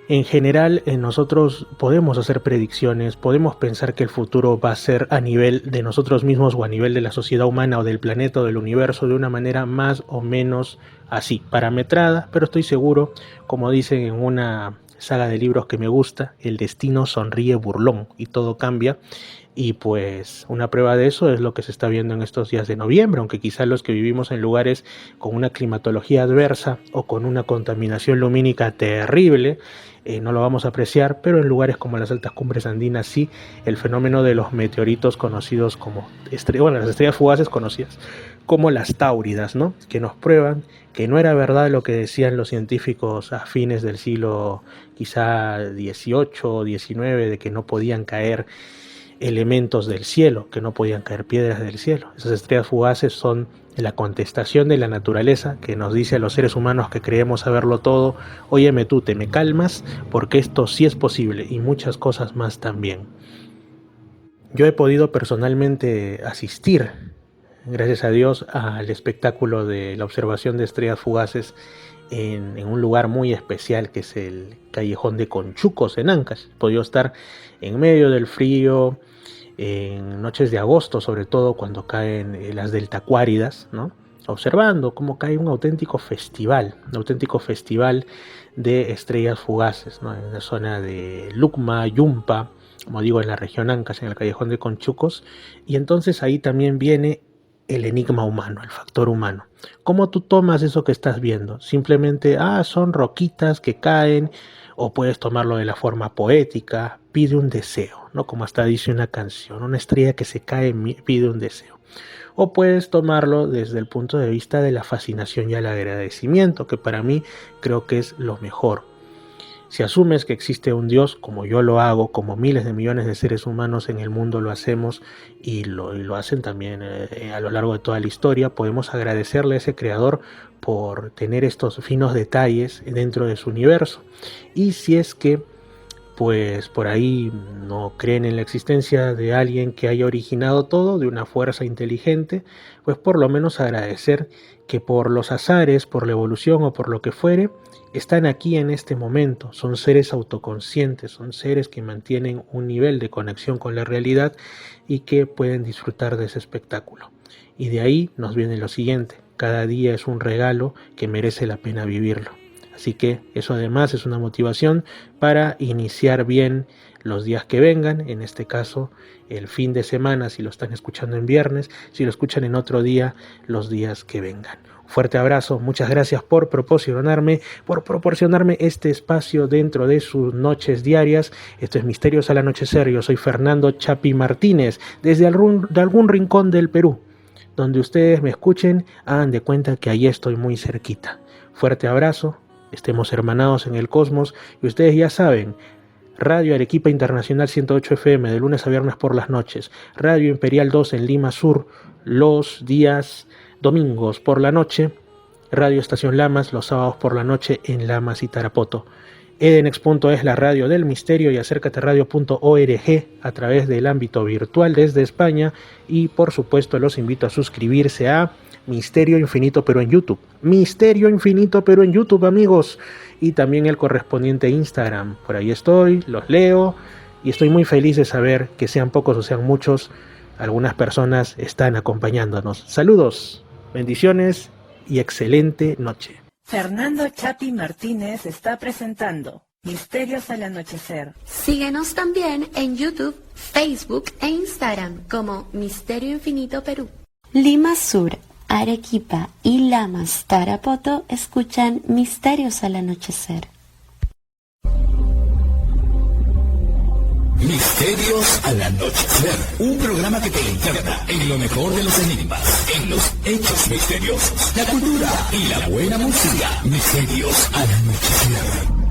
en general, nosotros podemos hacer predicciones, podemos pensar que el futuro va a ser a nivel de nosotros mismos o a nivel de la sociedad humana o del planeta o del universo de una manera más o menos así, parametrada, pero estoy seguro, como dicen en una saga de libros que me gusta, el destino sonríe burlón y todo cambia. Y pues una prueba de eso es lo que se está viendo en estos días de noviembre, aunque quizás los que vivimos en lugares con una climatología adversa o con una contaminación lumínica terrible, no lo vamos a apreciar, pero en lugares como las altas cumbres andinas sí, el fenómeno de los meteoritos conocidos como las estrellas fugaces conocidas como las táuridas, ¿no?, que nos prueban que no era verdad lo que decían los científicos a fines del siglo quizá XVIII o XIX, de que no podían caer elementos del cielo, que no podían caer piedras del cielo. Esas estrellas fugaces son la contestación de la naturaleza que nos dice a los seres humanos que creemos saberlo todo: óyeme tú, te me calmas, porque esto sí es posible, y muchas cosas más también. Yo he podido personalmente asistir, gracias a Dios, al espectáculo de la observación de estrellas fugaces en un lugar muy especial, que es el Callejón de Conchucos en Ancash. He podido estar en medio del frío, en noches de agosto, sobre todo cuando caen las deltacuáridas, ¿no? Observando cómo cae un auténtico festival de estrellas fugaces, ¿no? En la zona de Lucma, Yumpa, como digo, en la región Ancash, en el Callejón de Conchucos. Y entonces ahí también viene el enigma humano, el factor humano. ¿Cómo tú tomas eso que estás viendo? Simplemente, son roquitas que caen, o puedes tomarlo de la forma poética: pide un deseo, ¿no? Como hasta dice una canción, una estrella que se cae pide un deseo. O puedes tomarlo desde el punto de vista de la fascinación y el agradecimiento, que para mí creo que es lo mejor. Si asumes que existe un Dios, como yo lo hago, como miles de millones de seres humanos en el mundo lo hacemos, y lo hacen también a lo largo de toda la historia, podemos agradecerle a ese creador por tener estos finos detalles dentro de su universo. Y si es que pues por ahí no creen en la existencia de alguien que haya originado todo, de una fuerza inteligente, pues por lo menos agradecer que por los azares, por la evolución o por lo que fuere, están aquí en este momento. Son seres autoconscientes, son seres que mantienen un nivel de conexión con la realidad y que pueden disfrutar de ese espectáculo. Y de ahí nos viene lo siguiente: cada día es un regalo que merece la pena vivirlo. Así que eso además es una motivación para iniciar bien los días que vengan, en este caso el fin de semana, si lo están escuchando en viernes, si lo escuchan en otro día, los días que vengan. Un fuerte abrazo, muchas gracias por proporcionarme este espacio dentro de sus noches diarias. Esto es Misterios al Anochecer. Yo soy Fernando Chapi Martínez, desde algún rincón del Perú. Donde ustedes me escuchen, hagan de cuenta que ahí estoy muy cerquita. Fuerte abrazo. Estemos hermanados en el cosmos, y ustedes ya saben: Radio Arequipa Internacional 108 FM de lunes a viernes por las noches, Radio Imperial 2 en Lima Sur los días domingos por la noche, Radio Estación Lamas los sábados por la noche en Lamas y Tarapoto. Edenex.es, la radio del misterio, y acércateradio.org a través del ámbito virtual desde España. Y por supuesto los invito a suscribirse a Misterio Infinito pero en YouTube. Misterio Infinito pero en YouTube, amigos. Y también el correspondiente Instagram. Por ahí estoy, los leo, y estoy muy feliz de saber que sean pocos o sean muchos, algunas personas están acompañándonos. Saludos, bendiciones y excelente noche. Fernando Chapi Martínez está presentando Misterios al Anochecer. Síguenos también en YouTube, Facebook e Instagram como Misterio Infinito Perú. Lima Sur, Arequipa y Lamas, Tarapoto escuchan Misterios al Anochecer. Misterios al Anochecer, un programa que te interna en lo mejor de los enigmas, en los hechos misteriosos, la cultura y la buena música. Misterios al Anochecer.